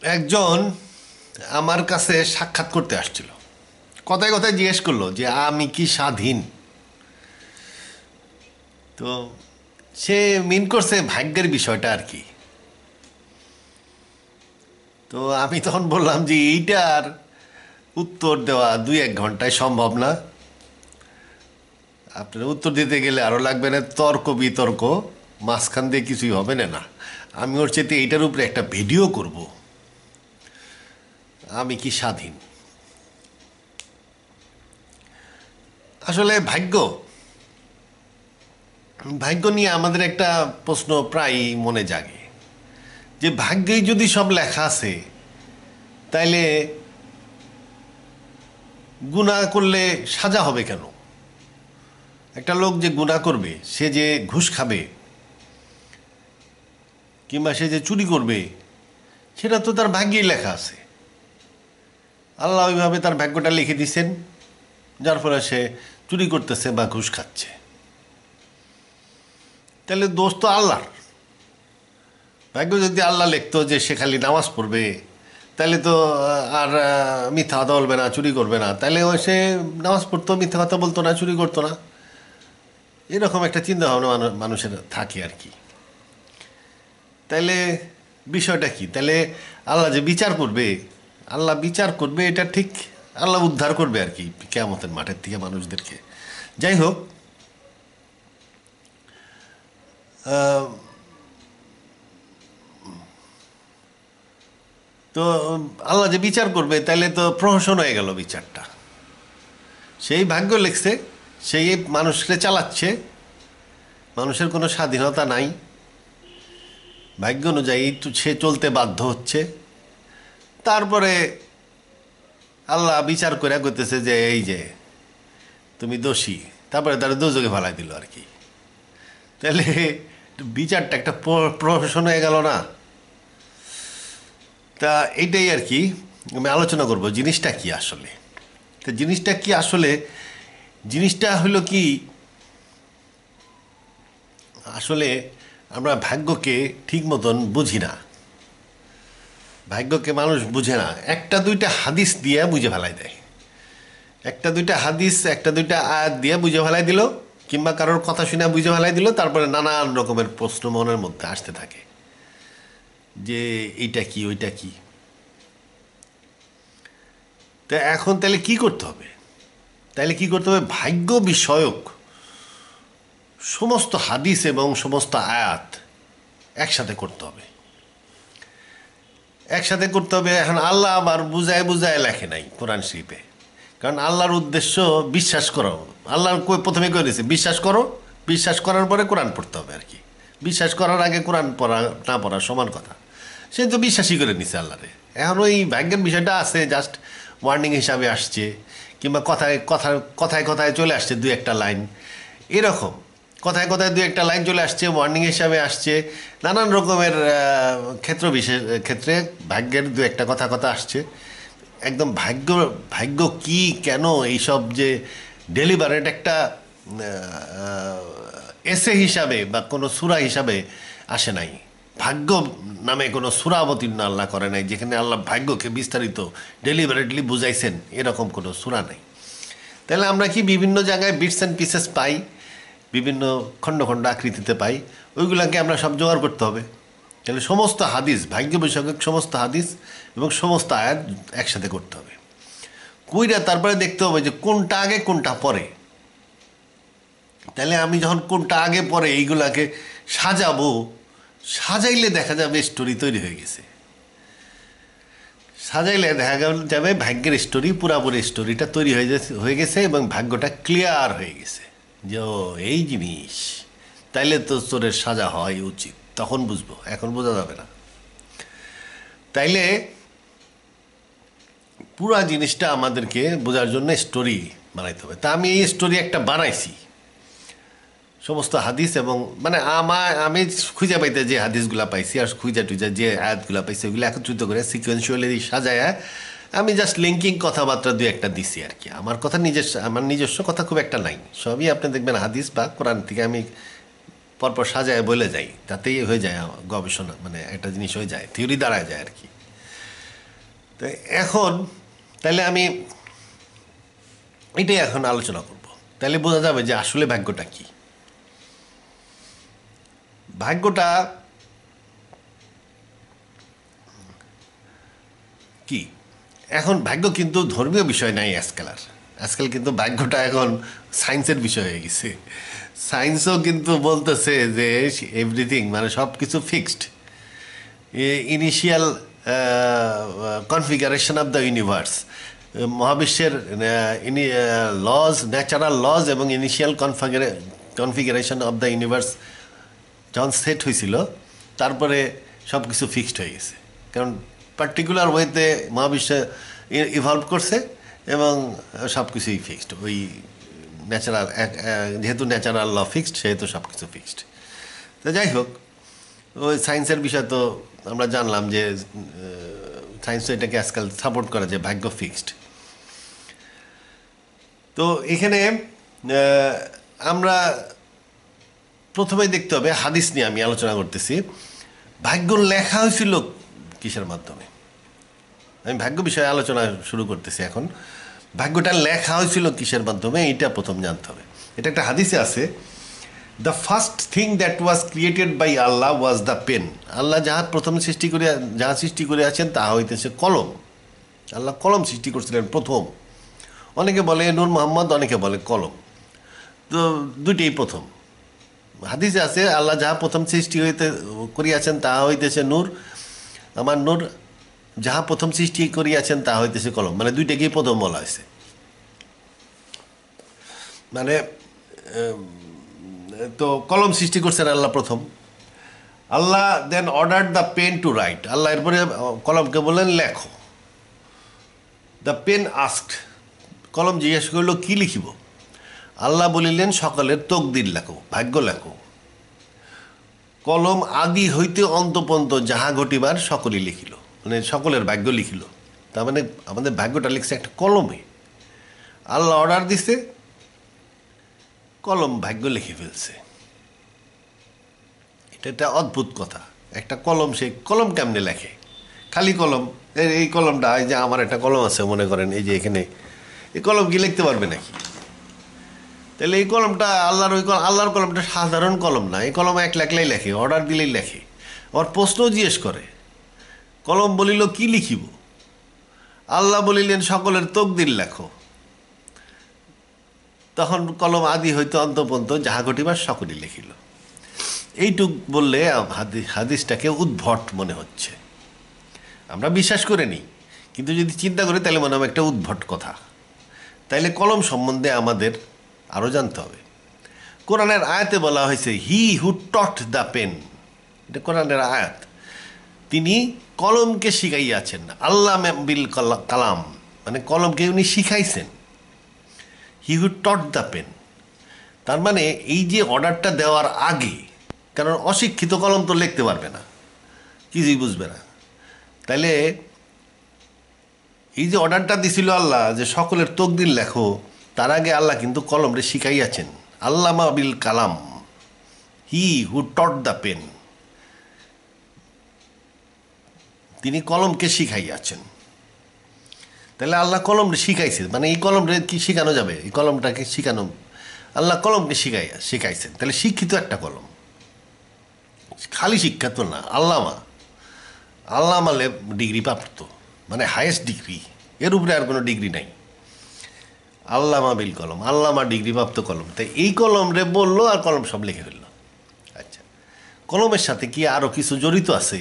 একজন আমার কাছে সাক্ষাৎ করতে আসছিল, কথায় কথায় জিজ্ঞেস করলো যে আমি কি স্বাধীন। তো সে মিন করছে ভাগ্যের বিষয়টা আর কি। তো আমি তখন বললাম যে এইটার উত্তর দেওয়া 2-1 ঘন্টায় সম্ভব না। আপনার উত্তর দিতে গেলে আরও লাগবে না তর্ক বিতর্ক, মাঝখান দিয়ে কিছুই হবে না। আমি ওর চেয়ে এইটার উপরে একটা ভিডিও করব, আমি কি স্বাধীন। আসলে ভাগ্য ভাগ্য নিয়ে আমাদের একটা প্রশ্ন প্রায় মনে জাগে যে ভাগ্যেই যদি সব লেখা আছে, তাইলে গুনাহ করলে সাজা হবে কেন? একটা লোক যে গুনাহ করবে, সে যে ঘুষ খাবে কিংবা সে যে চুরি করবে, সেটা তো তার ভাগ্যেই লেখা আছে। আল্লাহ ওইভাবে তার ভাগ্যটা লিখে দিছেন, যার ফলে সে চুরি করতেছে বা ঘুষ খাচ্ছে। তাহলে দোষ তো আল্লাহর। ভাগ্য যদি আল্লাহ লিখতো যে সে খালি নামাজ পড়বে, তাহলে তো আর মিথ্যা কথা বলবে না, চুরি করবে না, তাহলে ও সে নামাজ পড়তো, মিথ্যা কথা বলতো না, চুরি করতো না। এরকম একটা চিন্তা ভাবনা মানুষের থাকে আর কি। তাইলে বিষয়টা কি? তাহলে আল্লাহ যে বিচার করবে, আল্লাহ বিচার করবে এটা ঠিক, আল্লাহ উদ্ধার করবে আর কি কিয়ামতের মাঠের থেকে মানুষদেরকে। যাই হোক, তো আল্লাহ যে বিচার করবে, তাহলে তো প্রহসন হয়ে গেল বিচারটা। সেই ভাগ্য লিখছে, সেই মানুষকে চালাচ্ছে, মানুষের কোনো স্বাধীনতা নাই, ভাগ্য অনুযায়ী সে চলতে বাধ্য হচ্ছে। তারপরে আল্লাহ বিচার করে করতেছে যে এই যে তুমি দোষী, তারপরে তারা দোজকে ফালাই দিল আর কি। তাহলে বিচারটা একটা প্রহসন হয়ে গেল না? তা এইটাই আর কি আমি আলোচনা করব, জিনিসটা কি আসলে। তো জিনিসটা কি আসলে, জিনিসটা হলো কি, আসলে আমরা ভাগ্যকে ঠিক মতন বুঝি না। ভাগ্যকে মানুষ বুঝে না, একটা দুইটা হাদিস দিয়ে বুঝে ফেলাই দেয়। একটা দুইটা হাদিস, একটা দুইটা আয়াত দিয়ে বুঝে ফেলাই দিল, কিংবা কারোর কথা শুনে বুঝে ফেলাই দিল, তারপরে নানান রকমের প্রশ্ন মনের মধ্যে আসতে থাকে যে এইটা কি, ওইটা কি। তা এখন তাহলে কি করতে হবে? তাহলে কি করতে হবে? ভাগ্য বিষয়ক সমস্ত হাদিস এবং সমস্ত আয়াত একসাথে করতে হবে, একসাথে করতে হবে। এখন আল্লাহ আবার বুঝায় বুঝায় লেখে নাই কোরআন শরীফে, কারণ আল্লাহর উদ্দেশ্য বিশ্বাস করো। আল্লাহ প্রথমে করে দিয়েছে বিশ্বাস করো, বিশ্বাস করার পরে কোরআন পড়তে হবে আর কি। বিশ্বাস করার আগে কোরআন পড়া না পড়া সমান কথা। সে তো বিশ্বাসই করে নিছে আল্লাহরে। এখন ওই ভাগ্যের বিষয়টা আছে জাস্ট ওয়ার্নিং হিসাবে আসছে, কিংবা কথায় কথায় কথায় কথায় চলে আসছে দুই একটা লাইন, এরকম কথায় কথায় দুই একটা লাইন চলে আসছে, ওয়ার্নিং হিসাবে আসছে। নানান রকমের ক্ষেত্র বিশেষ ক্ষেত্রে ভাগ্যের দু একটা কথা কথা আসছে। একদম ভাগ্য, ভাগ্য কি কেন এইসব যে ডেলিভারেট একটা এসে হিসাবে বা কোনো সূরা হিসাবে আসে নাই। ভাগ্য নামে কোনো সূরা অবতীর্ণ আল্লাহ করে নাই, যেখানে আল্লাহ ভাগ্যকে বিস্তারিত ডেলিভারেটলি বুঝাইছেন, এরকম কোনো সূরা নাই। তাহলে আমরা কি বিভিন্ন জায়গায় বিটস অ্যান্ড পিসেস পাই, বিভিন্ন খণ্ড খণ্ড আকৃতিতে পাই, ওইগুলোকে আমরা সব জোগাড় করতে হবে। তাহলে সমস্ত হাদিস, ভাগ্য বিষয়ক সমস্ত হাদিস এবং সমস্ত আয়াত একসাথে করতে হবে। কইরা তারপরে দেখতে হবে যে কোনটা আগে কোনটা পরে। তাহলে আমি যখন কোনটা আগে পরে এইগুলাকে সাজাবো, সাজাইলে দেখা যাবে স্টোরি তৈরি হয়ে গেছে। সাজাইলে দেখা যাবে ভাগ্যের স্টোরি, পুরাপুরি স্টোরিটা তৈরি হয়ে গেছে এবং ভাগ্যটা ক্লিয়ার হয়ে গেছে যে ও এই জিনিস, তাইলে তো তোরের সাজা হয় উচিত। তখন বুঝবো, এখন বোঝা যাবে না। তাইলে পুরা জিনিসটা আমাদেরকে বোঝার জন্য স্টোরি বানাইতে হবে। তা আমি এই স্টোরি একটা বানাইছি, সমস্ত হাদিস এবং মানে আমি খুঁজে পাইতে যে হাদিসগুলা পাইছি আর খুঁজা টুজা যে আয়াতগুলা পাইছি, ওইগুলো একত্রিত করে সিকোয়েন্সুয়ালি সাজায় আমি জাস্ট লিঙ্কিং কথাবার্তা দুই একটা দিছি আর কি। আমার কথা নিজস্ব, আমার নিজস্ব কথা খুব একটা নাই, সবই আপনি দেখবেন হাদিস বা কোরআন থেকে আমি পরপর সাজায় বলে যাই, তাতেই হয়ে যায় আমার গবেষণা, মানে একটা জিনিস হয়ে যায়, থিওরি দাঁড়ায় যায় আর কি। তো এখন তাহলে আমি এটাই এখন আলোচনা করব, তাহলে বোঝা যাবে যে আসলে ভাগ্যটা কি। ভাগ্যটা কি এখন ভাগ্য কিন্তু ধর্মীয় বিষয় নাই আজকাল কিন্তু ভাগ্যটা এখন সায়েন্সের বিষয় হয়ে গেছে। সায়েন্সও কিন্তু বলতেছে যে এভরিথিং মানে সব কিছু fixed, initial configuration of the universe, মহাবিশ্বের লজ, ন্যাচারাল লজ এবং initial configuration of the universe যখন সেট হয়েছিল তারপরে সব কিছু ফিক্সড হয়ে গেছে, কারণ পার্টিকুলার ওয়েতে মহাবিশ্ব ইভলভ করছে এবং সব কিছুই ফিক্সড। ওই ন্যাচারাল, যেহেতু ন্যাচারাল ল ফিক্সড সেহেতু সব কিছু ফিক্সড। তো যাই হোক, ওই সায়েন্সের বিষয় তো আমরা জানলাম যে সায়েন্স তো এটাকে আজকাল সাপোর্ট করে যে ভাগ্য ফিক্সড। তো এখানে আমরা প্রথমে দেখতে হবে, হাদিস নিয়ে আমি আলোচনা করতেছি, ভাগ্য লেখা হয়েছিল কিসের মাধ্যমে। আমি ভাগ্য বিষয়ে আলোচনা শুরু করতেছি এখন। ভাগ্যটা লেখা হয়েছিল কিসের মাধ্যমে এটা প্রথম জানতে হবে। এটা একটা হাদিসে আছে, the first thing that was created by Allah was the pen. Allah যাহা প্রথম যাহা সৃষ্টি করে আছেন তাহা হইতেছে কলম। আল্লাহ কলম সৃষ্টি করছিলেন প্রথম। অনেকে বলে নূর মোহাম্মদ, অনেকে বলে কলম, তো দুইটাই প্রথম। হাদিসে আছে আল্লাহ যাহা প্রথম সৃষ্টি করিয়াছেন তাহা হইতেছে নূর, আমার নূর, যাহা প্রথম সৃষ্টি করিয়াছেন তাহা হইতেছে কলম, মানে দুইটাকেই প্রথম বলা হয়েছে। মানে তো কলম সৃষ্টি করছেন আল্লাহ প্রথম। Allah then order the pen to write. Allah এরপরে কলমকে বললেন লেখো। দ্য পেন আস্কড, কলম জিজ্ঞেস করলো কি লিখিব। আল্লাহ বলিলেন সকলের তকদির লেখো, ভাগ্য লেখো। কলম আদি হইতে অন্ত পর্যন্ত যাহা ঘটিবার সকলেই লিখিল, মানে সকলের ভাগ্য লিখিল। তার মানে আমাদের ভাগ্যটা লিখছে একটা কলমে। আল্লাহ অর্ডার দিছে, কলম ভাগ্য লিখে ফেলছে। এটা একটা অদ্ভুত কথা। একটা কলম, সেই কলম কেমনে লেখে? খালি কলম, এই কলমটা, এই যে আমার একটা কলম আছে মনে করেন, এই যে এখানে, এই কলম কি লিখতে পারবে নাকি? তাহলে এই কলমটা আল্লাহর কলমটা সাধারণ কলম না, এই কলম একলাই লেখে, অর্ডার দিলেই লেখে। আবার প্রশ্নও জিজ্ঞেস করে, কলম বলিল কি লিখিব। আল্লাহ বলিলেন সকলের তকদির লেখো। তখন কলম আদি হইতে অন্ত পর্যন্ত যাহা ঘটিবার সকলেই লিখিল। এইটুক বললে হাদিসটাকে উদ্ভট মনে হচ্ছে, আমরা বিশ্বাস করে নিই, কিন্তু যদি চিন্তা করি তাহলে মনে হবে একটা উদ্ভট কথা। তাইলে কলম সম্বন্ধে আমাদের আরও জানতে হবে। কোরআনের আয়াতে বলা হয়েছে হি হু টট দ্য পেন, এটা কোরআনের আয়াত। তিনি কলমকে শিখাইয়াছেন, আল্লাহ বিল কালাম, মানে কলমকে উনি শিখাইছেন। হি হু টট দ্য পেন, তার মানে এই যে অর্ডারটা দেওয়ার আগে, কারণ অশিক্ষিত কলম তো লিখতে পারবে না, কিছুই বুঝবে না। তাইলে এই যে অর্ডারটা দিছিল আল্লাহ যে সকলের তকদির লেখো, তার আগে আল্লাহ কিন্তু কলমরে শিখাইয়াছেন। আল্লামা বিল কালাম, হি হু টট দ্য পেন, তিনি কলমকে শিখাইয়াছেন। তাহলে আল্লাহ কলমরে শিখাইছে, মানে এই কলমরে কি শেখানো যাবে? এই কলমটাকে শিখানো, আল্লাহ কলমকে শিখাইছেন। তাহলে শিক্ষিত একটা কলম, খালি শিক্ষা তো না, আল্লামা ডিগ্রি প্রাপ্ত, মানে হায়েস্ট ডিগ্রি, এর উপরে আর কোনো ডিগ্রি নাই। আল্লামা বিল কলম, আল্লামা ডিগ্রি প্রাপ্ত কলম। তাই এই কলম রে বললো আর কলম সব লিখে ফেললো। আচ্ছা, কলমের সাথে কি আরও কিছু জড়িত আছে?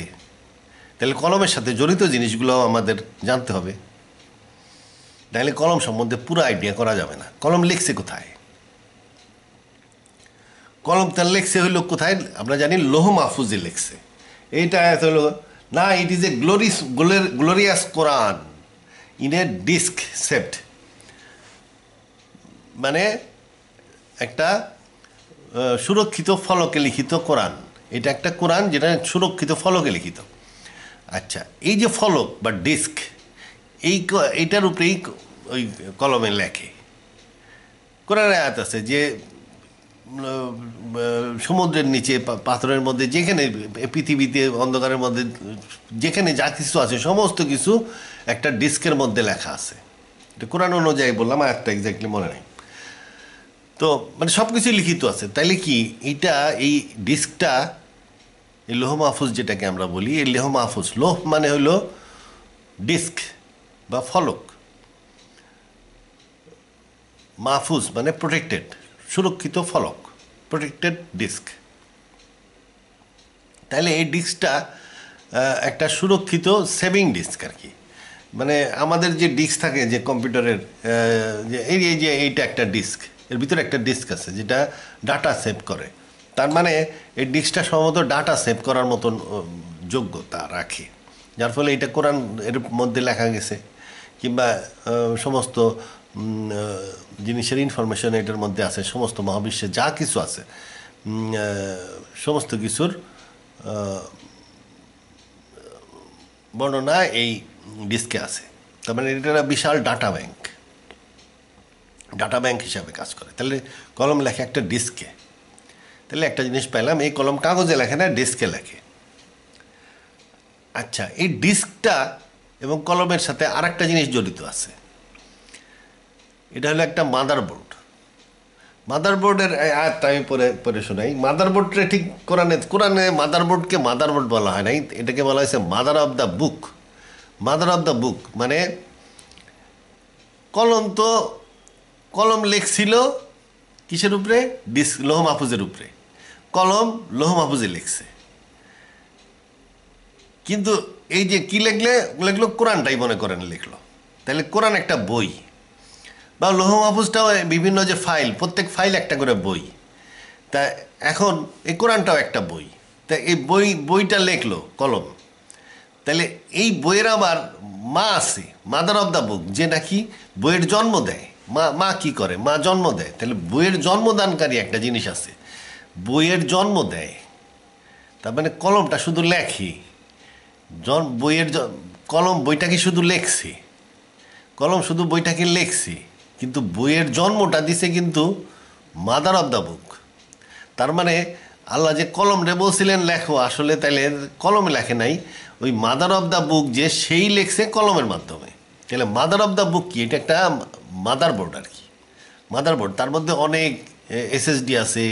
তাহলে কলমের সাথে জড়িত জিনিসগুলো আমাদের জানতে হবে, তাহলে কলম সম্বন্ধে পুরো আইডিয়া করা যাবে না। কলম লিখছে কোথায়? কলম তার লেখছে হইল কোথায়? আমরা জানি লৌহ মাহফুজে লেখছে। এইটা হলো না, it is a glorious Quran in a disc set, মানে একটা সুরক্ষিত ফলকে লিখিত কোরআন। এটা একটা কোরআন যেটা সুরক্ষিত ফলকে লিখিত। আচ্ছা, এই যে ফলক বা ডিস্ক, এইটার উপরেই ওই কলমে লেখে। কোরআনে আয়াত আছে যে সমুদ্রের নিচে পাথরের মধ্যে যেখানে পৃথিবীতে অন্ধকারের মধ্যে যেখানে যা কিছু আছে সমস্ত কিছু একটা ডিস্কের মধ্যে লেখা আছে। এটা কোরআন অনুযায়ী বললাম, আয়াতটা এক্স্যাক্টলি মনে নেই। তো মানে সব কিছুই লিখিত আছে। তাইলে কি এইটা এই ডিস্কটা এই লৌহ মাহফুজ যেটাকে আমরা বলি, এই লৌহ মাহফুজ, লৌহ মানে হলো ডিস্ক বা ফলক, মাহফুজ মানে প্রোটেক্টেড, সুরক্ষিত ফলক, প্রোটেক্টেড ডিস্ক। তাহলে এই ডিস্কটা একটা সুরক্ষিত সেভিং ডিস্ক আর কি। মানে আমাদের যে ডিস্ক থাকে যে কম্পিউটারের, যে যে এইটা একটা ডিস্ক, এর ভিতরে একটা ডিস্ক আছে যেটা ডাটা সেভ করে। তার মানে এই ডিস্কটা সম্ভবত ডাটা সেভ করার মতন যোগ্যতা রাখে, যার ফলে এটা কোরআন এর মধ্যে লেখা গেছে, কিংবা সমস্ত জিনিসের ইনফরমেশন এটার মধ্যে আছে, সমস্ত মহাবিশ্বে যা কিছু আছে সমস্ত কিছুর বর্ণনা এই ডিস্কে আছে। তার মানে এটা একটা বিশাল ডাটা ব্যাংক হিসাবে কাজ করে। তাহলে কলম লেখে একটা ডিস্কে। তাহলে একটা জিনিস পেলাম, এই কলম কাগজে লেখে না, ডিস্কে লেখে। আচ্ছা, এই ডিস্কটা এবং কলমের সাথে আর একটা জিনিস জড়িত আছে, এটা হলো একটা মাদারবোর্ড। মাদারবোর্ডের আয়াতটা আমি পরে শোনাই। মাদারবোর্ডটা ঠিক কোরআনে মাদারবোর্ডকে মাদারবোর্ড বলা হয় নাই, এটাকে বলা হয়েছে mother of the book. Mother of the বুক মানে কলম লেখছিল কিসের উপরে? ডিস্ক, লৌহ মাহফুজের উপরে। কলম লৌহ মাহফুজে লিখছে, কিন্তু এই যে কি লেখলো কোরআনটাই মনে করেন লিখলো। তাহলে কোরআন একটা বই, বা লৌহ মাহফুজটাও বিভিন্ন যে ফাইল, প্রত্যেক ফাইল একটা করে বই। তা এখন এই কোরআনটাও একটা বই। তা এই বইটা লেখলো কলম, তাহলে এই বইয়ের আবার মা আছে, মাদার অফ দ্য বুক, যে নাকি বইয়ের জন্ম দেয়। মা কি করে? মা জন্ম দেয়। তাহলে বইয়ের জন্মদানকারী একটা জিনিস আছে, বইয়ের জন্ম দেয়। তার মানে কলমটা শুধু লেখে, কলম বইটাকে শুধু লেখছে, কলম শুধু বইটাকে লেখছে, কিন্তু বইয়ের জন্মটা দিছে কিন্তু মাদার অফ দ্য বুক। তার মানে আল্লাহ যে কলম রে বলছিলেন লেখো, আসলে তাইলে কলমে লেখে নাই, ওই মাদার অফ দ্য বুক যে সেই লেখছে কলমের মাধ্যমে। তাহলে মাদার অফ দ্য বুক কি? এটা একটা মাদারবোর্ড আর কি, মাদারবোর্ড। তার মধ্যে অনেক এসএসডি আছে,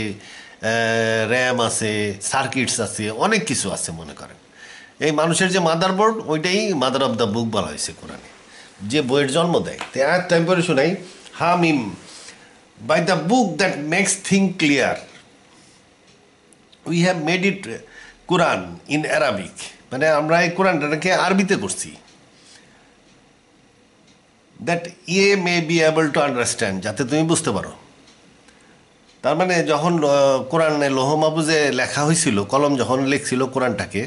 র্যাম আছে, সার্কিটস আছে, অনেক কিছু আছে মনে করেন। এই মানুষের যে মাদারবোর্ড, ওইটাই মাদার অফ দ্য বুক বলা হয়েছে কোরআনে, যে বইয়ের জন্ম দেয়। তো আর টাইম পরে শোনাই, হামিম, by the book that makes thing clear, we have made it Quran in Arabic. মানে আমরা এই কোরআনটাকে আরবিতে করছি, that ye may be able to understand, যাতে তুমি বুঝতে পারো। তার মানে যখন কোরআনে লৌহ মাহফুজে লেখা হয়েছিল, কলম যখন লিখছিল কোরআনটাকে,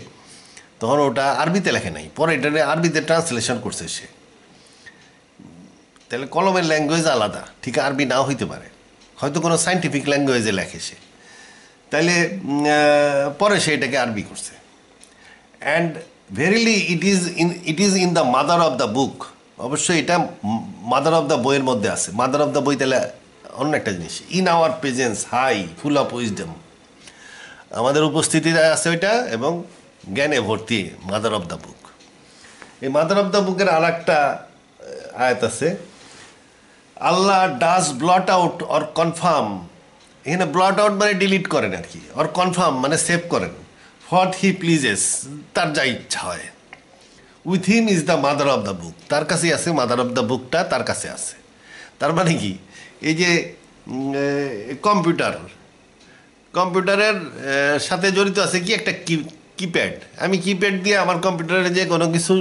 তখন ওটা আরবিতে লেখে নাই, পরে এটা আরবিতে ট্রান্সলেশন করছে সে। তাহলে কলমের ল্যাঙ্গুয়েজ আলাদা, ঠিক আরবি নাও হইতে পারে, হয়তো কোনো সাইন্টিফিক ল্যাঙ্গুয়েজে লেখে সে, তাইলে পরে সে এটাকে আরবি করছে। And verily it is in the mother of the বুক। অবশ্যই এটা মাদার অফ দ্য বইয়ের মধ্যে আছে। মাদার অফ দ্য বই তাহলে অন্য একটা জিনিস। In our presence high full of wisdom, আমাদের উপস্থিতিতে আছে ওইটা, এবং জ্ঞানে ভর্তি, মাদার অফ দ্য বুক। এই মাদার অফ দ্য বুকের আর একটা আয়াত আছে, Allah does blot out or confirm. এখানে ব্লট আউট মানে ডিলিট করেন আর কি, অর কনফার্ম মানে সেভ করেন, হোয়াট হি প্লিজেস, তার যা ইচ্ছা হয়। With him is the mother of the book, তার কাছেই আছে মাদার অফ দ্য বুকটা, তার কাছে আছে। তার মানে কি, এই যে কম্পিউটারের সাথে জড়িত আছে কি একটা কিপ্যাড। আমি কিপ্যাড দিয়ে আমার কম্পিউটারে যে কোনো কিছু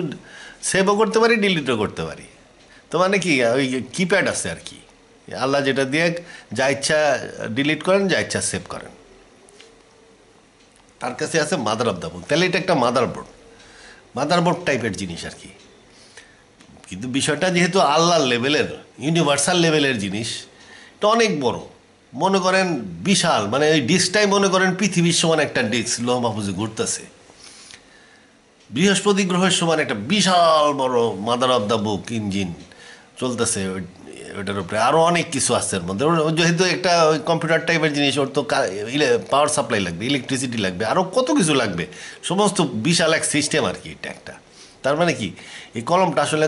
সেভও করতে পারি, ডিলিটও করতে পারি। তো মানে কি, ওই কিপ্যাড আছে আর কি, আল্লাহ যেটা দিয়ে যা ইচ্ছা ডিলিট করেন, যা ইচ্ছা সেভ করেন, তার কাছে আছে মাদার অফ দ্য বুক। তাহলে এটা একটা মাদারবোর্ড টাইপের জিনিস আর কি। কিন্তু বিষয়টা যেহেতু আল্লাহর লেভেলের, ইউনিভার্সাল লেভেলের জিনিস, এটা অনেক বড়, মনে করেন বিশাল। মানে এই ডিস্কটাই মনে করেন পৃথিবীর সমান একটা ডিস্ক লৌহ মাহফুজে ঘুরতেছে, বৃহস্পতি গ্রহের সমান একটা বিশাল বড় mother of the book engine চলতেছে ওটার উপরে আরও অনেক কিছু আছে এর মধ্যে। যেহেতু একটা ওই কম্পিউটার টাইপের জিনিস, ওর তো পাওয়ার সাপ্লাই লাগবে, ইলেকট্রিসিটি লাগবে, আরও কত কিছু লাগবে, সমস্ত বিশাল এক সিস্টেম আর কি এটা একটা। তার মানে কি, এই কলমটা আসলে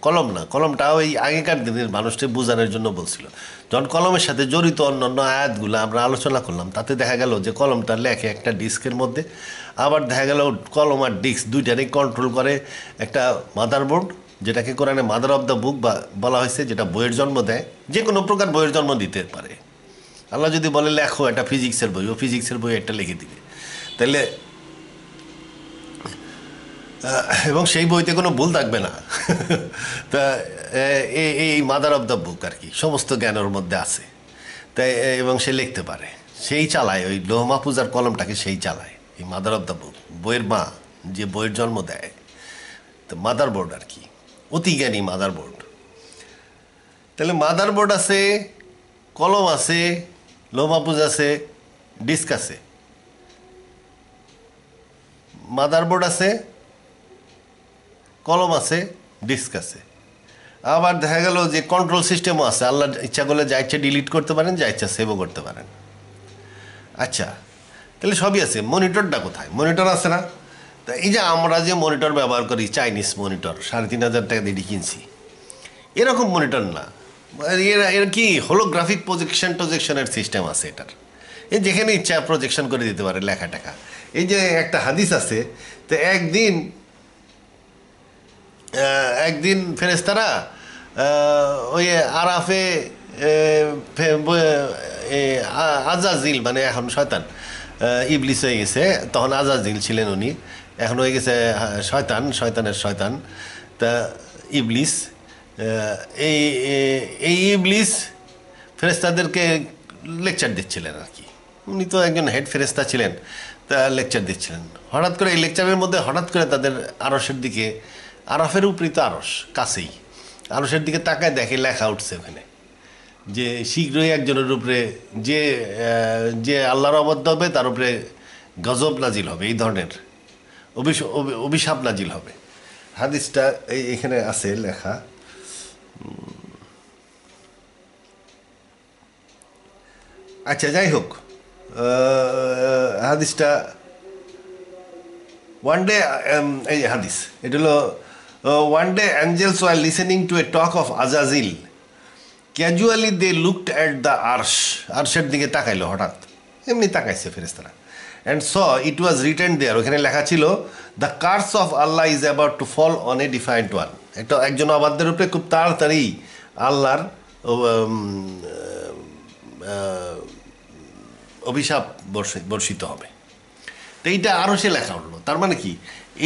কলম না, কলমটা ওই আগেকার দিনের মানুষকে বোঝানোর জন্য বলছিল। যখন কলমের সাথে জড়িত অন্যান্য আয়াতগুলো আমরা আলোচনা করলাম, তাতে দেখা গেল যে কলমটা লেখে একটা ডিস্কের মধ্যে, আবার দেখা গেল কলম আর ডিস্ক দুইটারই কন্ট্রোল করে একটা মাদারবোর্ড, যেটাকে কোরআনে মাদার অফ দ্য বুক বা বলা হয়েছে, যেটা বইয়ের জন্ম দেয়, যে কোনো প্রকার বইয়ের জন্ম দিতে পারে। আল্লাহ যদি বলে লেখো একটা ফিজিক্সের বই, ও ফিজিক্সের বই একটা লিখে দিবে। তাহলে এবং সেই বইতে কোনো ভুল থাকবে না। তা এই মাদার অফ দ্য বুক আর কি, সমস্ত জ্ঞান ওর মধ্যে আছে। তাই এবং সে লিখতে পারে, সেই চালায় ওই লৌহ মাহফুজার কলমটাকে, সেই চালায় এই মাদার অফ দ্য বুক, বইয়ের মা, যে বইয়ের জন্ম দেয়। তো মাদার বোর্ড আর কি, অতি জ্ঞানী মাদার বোর্ড। তাহলে মাদার বোর্ড আছে, কলম আছে, লৌহ মাহফুজ আছে, ডিস্ক আছে। মাদার বোর্ড আছে, কলম আছে, ডিস্ক আছে। আবার দেখা গেল যে কন্ট্রোল সিস্টেমও আছে, আল্লাহ ইচ্ছা করলে যা ইচ্ছা ডিলিট করতে পারেন, যা ইচ্ছা সেভও করতে পারেন। আচ্ছা, তাহলে সবই আছে। মনিটরটা কোথায়? মনিটর আছে না? তা এই যে আমরা যে মনিটর ব্যবহার করি, চাইনিজ মনিটর, 3,500 টাকা দিয়ে কিনছি, এরকম মনিটর না। এর কি হোলোগ্রাফিক প্রজেকশনের সিস্টেম আছে এটার। এই যেখানে ইচ্ছা প্রজেকশন করে দিতে পারে লেখা টেখা। এই যে একটা হাদিস আছে, তো একদিন ফেরেশতারা ওই আরাফে আজাজিল, মানে এখন শয়তান, ইবলিস হয়ে গেছে, তখন আজাজিল ছিলেন উনি, এখন হয়ে গেছে শয়তানের শয়তান। তা ইবলিস, এই ইবলিস ফেরেশতাদেরকে লেকচার দিচ্ছিলেন আর কি। উনি তো একজন হেড ফেরেশতা ছিলেন, তা লেকচার দিচ্ছিলেন। হঠাৎ করে এই লেকচারের মধ্যে হঠাৎ করে তাদের আরশের দিকে, আরফের উপরই তো আরশ, কাছেই, আরশের দিকে তাকায় দেখে লেখা উঠছে ওখানে যে শীঘ্রই একজনের উপরে যে আল্লাহর অবাধ্য হবে তার উপরে গজব নাজিল হবে, এই ধরনের অভিশাপ নাজিল হবে। হাদিসটা এখানে আছে লেখা। আচ্ছা, যাই হোক, হাদিসটা ওয়ান ডে, এই হাদিস এটা হলো, one day angels were listening to a talk of Azazil, casually they looked at the আরশের দিকে তাকাইলো, হঠাৎ এমনি তাকাইছে ফেরেশতারা। And saw it was written দেয়ার, ওখানে লেখা ছিল, the curse of Allah is about to fall on a defined one. একজন অবাধ্যের উপরে খুব তাড়াতাড়ি আল্লাহর অভিশাপ বর্ষিত হবে। তো এইটা আরও সে লেখা হলো। তার মানে কি,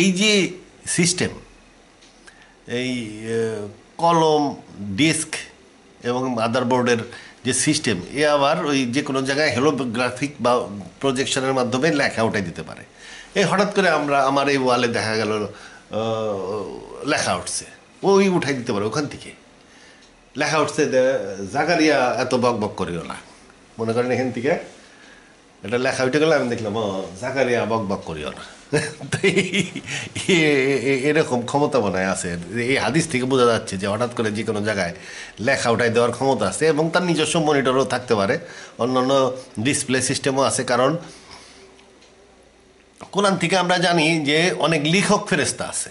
এই যে সিস্টেম, এই কলম, ডিস্ক এবং মাদারবোর্ডের যে সিস্টেম, এ আবার ওই যে কোনো জায়গায় হেলোগ্রাফিক বা প্রজেকশনের মাধ্যমে লেখা উঠাই দিতে পারে। এই হঠাৎ করে আমার এই ওয়ালে দেখা গেল লেখা উঠছে, ওই উঠাই দিতে পারে, ওখান থেকে লেখা উঠছে, জাকারিয়া এত বক বক করিও না, মনে করেন এখান থেকে এটা লেখা উঠে গেলে আমি দেখলাম জাকারিয়া বক বক করিও না। এরকম ক্ষমতা মনে হয় আছে। এই হাদিস থেকে বোঝা যাচ্ছে যে হঠাৎ করে যে কোনো জায়গায় লেখা উঠাই দেওয়ার ক্ষমতা আছে, এবং তার নিজস্ব মনিটরও থাকতে পারে, অন্যান্য ডিসপ্লে সিস্টেমও আছে। কারণ কোরআন থেকে আমরা জানি যে অনেক লেখক ফেরেশতা আছে।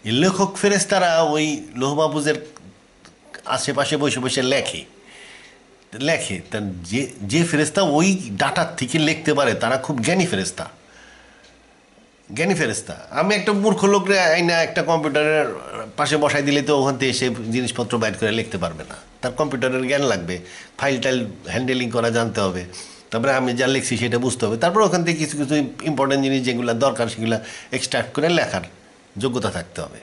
এই লেখক ফেরেশতারা ওই লৌহ মাহফুজের আশেপাশে বসে বসে লেখে। তার যে ফেরেশতা ওই ডাটার থেকে লিখতে পারে, তারা খুব জ্ঞানী ফেরেশতা। আমি একটা মূর্খ লোকরে আইনা একটা কম্পিউটারের পাশে বসাই দিলে তো ওখান থেকে সে জিনিসপত্র বাইর করে লিখতে পারবে না। তার কম্পিউটারের জ্ঞান লাগবে, ফাইল টাইল হ্যান্ডেলিং করা জানতে হবে, তারপরে আমি যা লিখছি সেটা বুঝতে হবে, তারপরে ওখান থেকে কিছু কিছু ইম্পর্টেন্ট জিনিস যেগুলো দরকার সেগুলো এক্সট্রাক্ট করে লেখার যোগ্যতা থাকতে হবে।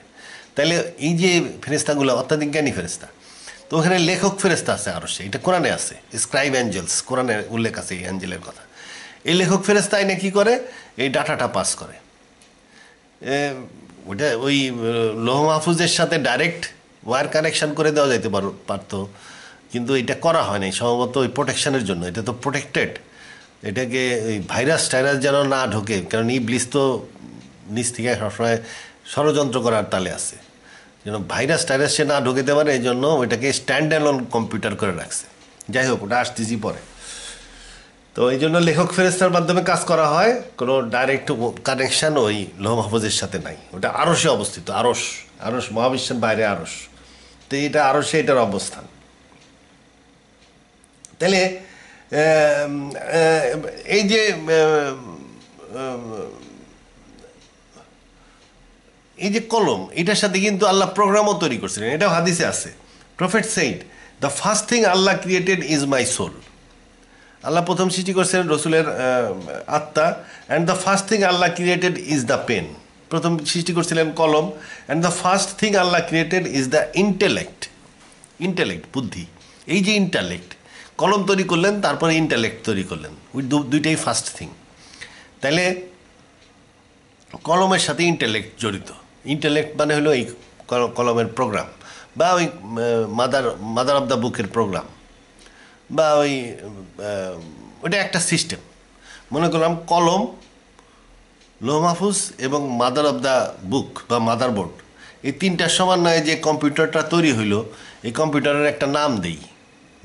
তাহলে এই যে ফেরেশতাগুলো অত্যাধিক জ্ঞানী ফেরেশতা। তো ওখানে লেখক ফেরেশতা আছে আরো, এটা কোরআনে আছে, স্ক্রাইব অ্যাঞ্জেলস, কোরআনে উল্লেখ আছে এই অ্যাঞ্জেলের কথা। এই লেখক ফেরেশতা এনে কী করে, এই ডাটাটা পাস করে। ওটা ওই লৌহ মাহফুজের সাথে ডাইরেক্ট ওয়্যার কানেকশান করে দেওয়া যেতে পারতো, কিন্তু এটা করা হয় নাই সম্ভবত ওই প্রোটেকশানের জন্য। এটা তো প্রোটেক্টেড, এটাকে ওই ভাইরাস টাইরাস যেন না ঢোকে, কারণ ইবলিস তো নিচ থেকে সবসময় ষড়যন্ত্র করার তালে আছে। যেন ভাইরাস টাইরাস সে না ঢুকেতে পারে, এই জন্য ওইটাকে স্ট্যান্ড অ্যালোন কম্পিউটার করে রাখছে। যাই হোক, ওটা আসতেছি পরে। তো এই জন্য লেখক ফেরেস্তার মাধ্যমে কাজ করা হয়, কোনো ডাইরেক্ট কানেকশান ওই লৌহ মাহফুজের সাথে নাই। ওটা আরশে অবস্থিত, আরশ, আরশ মহাবিশ্বের বাইরে আরশ। তো এটা আরশে এটার অবস্থান। তাহলে এই যে এই যে কলম, এটার সাথে কিন্তু আল্লাহ প্রোগ্রামও তৈরি করছিলেন। এটাও হাদিসে আছে। Prophet said, the first thing Allah created is my soul. Allah প্রথম সৃষ্টি করছেন রসুলের আত্মা। And the first thing Allah created is the pen. প্রথম সৃষ্টি করছিলেন কলম। And the first thing Allah created is the intellect. Intellect, বুদ্ধি। এই যে ইন্টালেক্ট, কলম তৈরি করলেন, তারপরে ইন্টালেক্ট তৈরি করলেন। ওই দুইটাই ফার্স্ট থিং। তাহলে কলমের সাথে ইন্টেলেক্ট জড়িত। ইন্টেলেক্ট মানে হলো এই কলমের প্রোগ্রাম, বা ওই মাদার অফ দ্য বুকের প্রোগ্রাম, বা ওইটা একটা সিস্টেম। মনে করলাম কলম, লৌহ মাহফুজ এবং মাদার অফ দ্য বুক বা মাদার বোর্ড, এই তিনটার সমন্বয়ে যে কম্পিউটারটা তৈরি হইল, এই কম্পিউটারের একটা নাম দিই।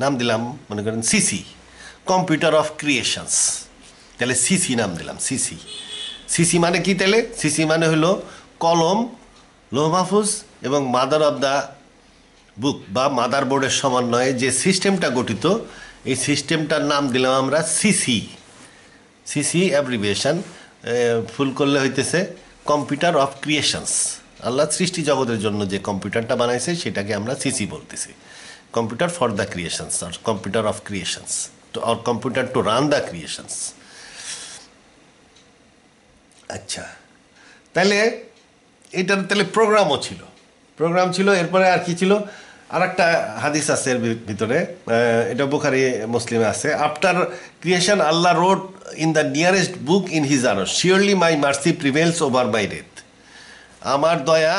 নাম দিলাম মনে করেন সিসি, কম্পিউটার অফ ক্রিয়েশনস। তাহলে সিসি নাম দিলাম, সিসি। সিসি মানে কি? তাহলে সিসি মানে হলো কলম, লৌহ মাহফুজ এবং মাদার অফ দ্য বুক বা মাদার বোর্ডের সমন্বয়ে যে সিস্টেমটা গঠিত, এই সিস্টেমটার নাম দিলাম আমরা সিসি। সিসি অ্যাব্রিভিয়েশন ফুল করলে হইতেছে কম্পিউটার অফ ক্রিয়েশনস। আল্লাহ সৃষ্টি জগতের জন্য যে কম্পিউটারটা বানাইছে সেটাকে আমরা সিসি বলতেছি, কম্পিউটার ফর দ্য ক্রিয়েশনস আর কম্পিউটার অফ ক্রিয়েশনস, আর computer to run the creations. আচ্ছা, তাহলে এটার তাহলে প্রোগ্রামও ছিল, প্রোগ্রাম ছিল। এরপরে আর কি ছিল? আর একটা হাদিস আছে এর ভিতরে, এটা বুখারী মুসলিমে আছে। After creation Allah wrote in the nearest book in his আরশ, surely my mercy prevails over my wrath. আমার দয়া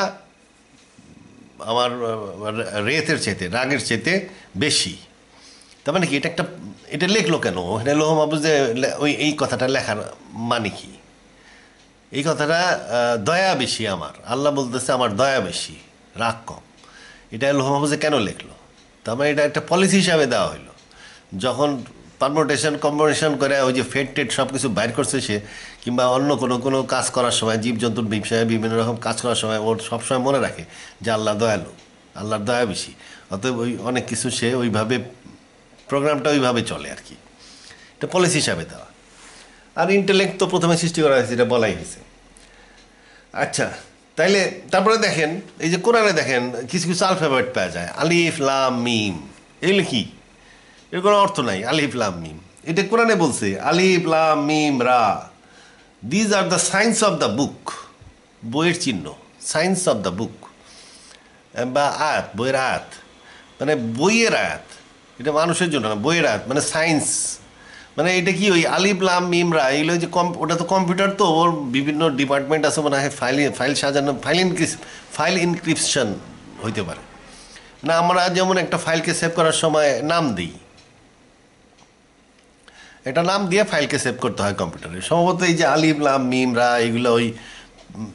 আমার রেথের চেতে, রাগের চেতে বেশি। তার মানে কি? এটা লেখলো কেন? ওখানে লৌহ মাহফুজে ওই এই কথাটা লেখার মানে কি? এই কথাটা দয়া বেশি আমার, আল্লাহ বলতেছে আমার দয়া বেশি, রাগ কম। এটা লৌহ মাহফুজে কেন লিখলো? তার মানে এটা একটা পলিসি হিসাবে দেওয়া হইলো। যখন পারমোটেশন কম্বিনেশন করে ওই যে ফেট টেট সব কিছু বাইর করছে সে, কিংবা অন্য কোনো কাজ করার সময়, জীবজন্তুর বিষয়ে বিভিন্ন রকম কাজ করার সময় ওর সবসময় মনে রাখে যে আল্লাহ দয়ালু, আল্লাহর দয়া বেশি। অতএব ওই অনেক কিছু সে ওইভাবে, প্রোগ্রামটা ওইভাবে চলে আর কি। এটা পলিসি হিসাবে দেওয়া। আর ইন্টেলেক্ট তো প্রথমে সৃষ্টি করা হয়েছে, এটা বলাই হয়েছে। আচ্ছা, তাইলে তারপরে দেখেন এই যে কোরআনে দেখেন কিছু কিছু আলফাবেট পাওয়া যায়, আলিফ লাম মিম। এগুলো কি? এর কোনো অর্থ নাই। আলিফ লাম মিম, এটা কোরআনে বলছে আলিফ লাম মিম রা, these are the science of the বুক। বইয়ের চিহ্ন, সায়েন্স অফ দ্য বুক, বা আয়াত, বইয়ের আয়াত, মানে বইয়ের আয়াত। এটা মানুষের জন্য না, বইয়ের আয়াত মানে সায়েন্স। মানে এটা কি ওই আলিফ লাম মিম রা, এগুলো যে ওটা তো কম্পিউটার, তো ওর বিভিন্ন ডিপার্টমেন্ট আছে মনে হয়, ফাইল সাজানো, ফাইল ইনক্রিপশন হইতে পারে না। আমরা যেমন একটা ফাইলকে সেভ করার সময় নাম দিই, এটা নাম দিয়ে ফাইলকে সেভ করতে হয় কম্পিউটারে। সম্ভবত এই যে আলিফ লাম মিম রা, এগুলো ওই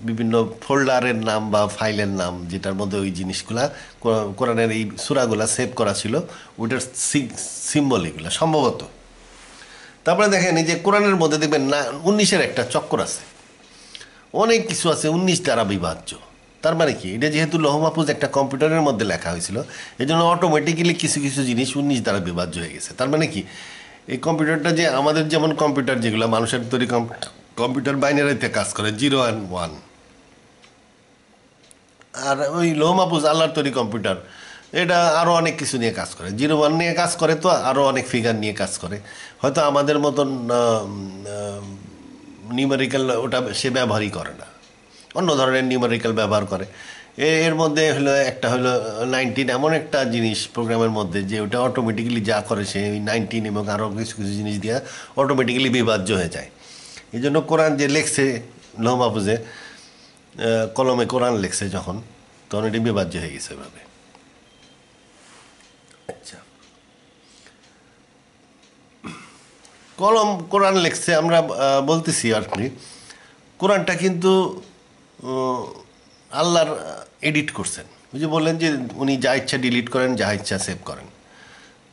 বিভিন্ন ফোল্ডারের নাম বা ফাইলের নাম, যেটার মধ্যে ওই জিনিসগুলা কোরআনের এই সূরাগুলা সেভ করা ছিল, ওইটার সিম্বল এগুলো সম্ভবত। তারপরে দেখেন এই যে কোরআনের মধ্যে দেখবেন না 19-এর একটা চক্কর আছে, অনেক কিছু আছে 19 দ্বারা বিভাজ্য। তার মানে কি? এটা যেহেতু লৌহ মাহফুজ একটা কম্পিউটারের মধ্যে লেখা হয়েছিল, এই জন্য অটোমেটিক্যালি কিছু কিছু জিনিস 19 দ্বারা বিভাজ্য হয়ে গেছে। তার মানে কি? এই কম্পিউটারটা যে আমাদের যেমন কম্পিউটার যেগুলো মানুষের তৈরি কম্পিউটার বাইনারিতে কাজ করে 0 and 1, আর ওই লৌহ মাহফুজ আল্লাহর তৈরি কম্পিউটার এটা আরও অনেক কিছু নিয়ে কাজ করে। 0 1 নিয়ে কাজ করে, তো আরও অনেক ফিগার নিয়ে কাজ করে। হয়তো আমাদের মতন নিউমেরিক্যাল ওটা সে ব্যবহারই করে না, অন্য ধরনের নিউমেরিক্যাল ব্যবহার করে। এর মধ্যে একটা হলো 19, এমন একটা জিনিস প্রোগ্রামের মধ্যে যে ওটা অটোমেটিক্যালি যা করে সে ওই 19 এবং আরও কিছু কিছু জিনিস দিয়ে অটোমেটিক্যালি বিভাজ্য হয়ে যায়। এই জন্য কোরআন যে লেখছে লৌহ মাহফুজে, কলমে কোরআন লেখছে যখন, তখন এটি বিভাজ্য হয়ে গেছে এভাবে। আচ্ছা, কলম কোরআন লেখছে আমরা বলতেছি আর কি। কোরআনটা কিন্তু আল্লাহর এডিট করছেন, ওই যে বললেন যে উনি যা ইচ্ছা ডিলিট করেন, যা ইচ্ছা সেভ করেন,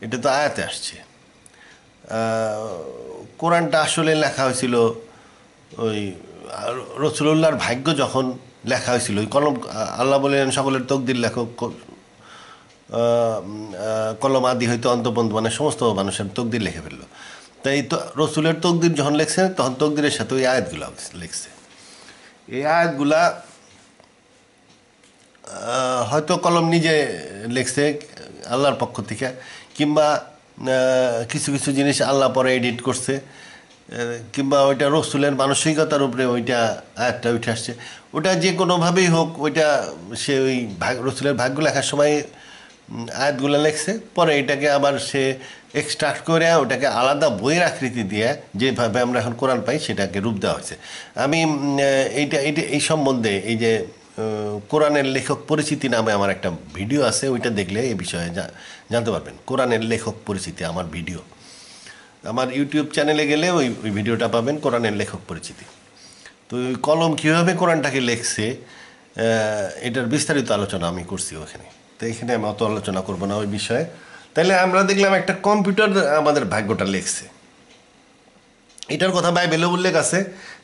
এটা তো আয়াতে আসছে। কোরআনটা আসলে লেখা হয়েছিল ওই রসুলুল্লাহর ভাগ্য যখন লেখা হয়েছিল, ওই কলম, আল্লাহ বলেন সকলের তকদির লেখক, কলম আদি হয়তো অন্তপন্ত মানে সমস্ত মানুষের তকদির লিখে ফেললো। তাই তো রসুলের তকদির যখন লেখছে তখন তকদিরের সাথে ওই আয়াতগুলা লিখছে। এই আয়াতগুলা হয়তো কলম নিজে লিখছে আল্লাহর পক্ষ থেকে, কিংবা কিছু কিছু জিনিস আল্লাহ পরে এডিট করছে, কিংবা ওইটা রসুলের মানসিকতার উপরে ওইটা আয়াতটা উঠে আসছে। ওটা যে কোনোভাবেই হোক, ওইটা সে ওই রসুলের ভাগ্য লেখার সময় আয়াতগুলো লেখছে, পরে এটাকে আবার সে এক্সট্রাক্ট করে ওটাকে আলাদা বইয়ের আকৃতি দিয়ে যেভাবে আমরা এখন কোরআন পাই সেটাকে রূপ দেওয়া হয়েছে। আমি এইটা এই সম্বন্ধে এই যে কোরআনের লেখক পরিচিতি নামে আমার একটা ভিডিও আছে, ওইটা দেখলে এই বিষয়ে জানতে পারবেন। কোরআনের লেখক পরিচিতি আমার ভিডিও, আমার ইউটিউব চ্যানেলে গেলে ওই ভিডিওটা পাবেন, কোরআনের লেখক পরিচিতি। তো ওই কলম কীভাবে কোরআনটাকে লেখছে এটার বিস্তারিত আলোচনা আমি করছি ওখানে। তো এখানে আমি অত আলোচনা করবো না ওই বিষয়ে। তাইলে আমরা দেখলাম একটা কম্পিউটার আমাদের ভাগ্যটা লেখছে। এটার কথা বাইবেলে উল্লেখ আছে,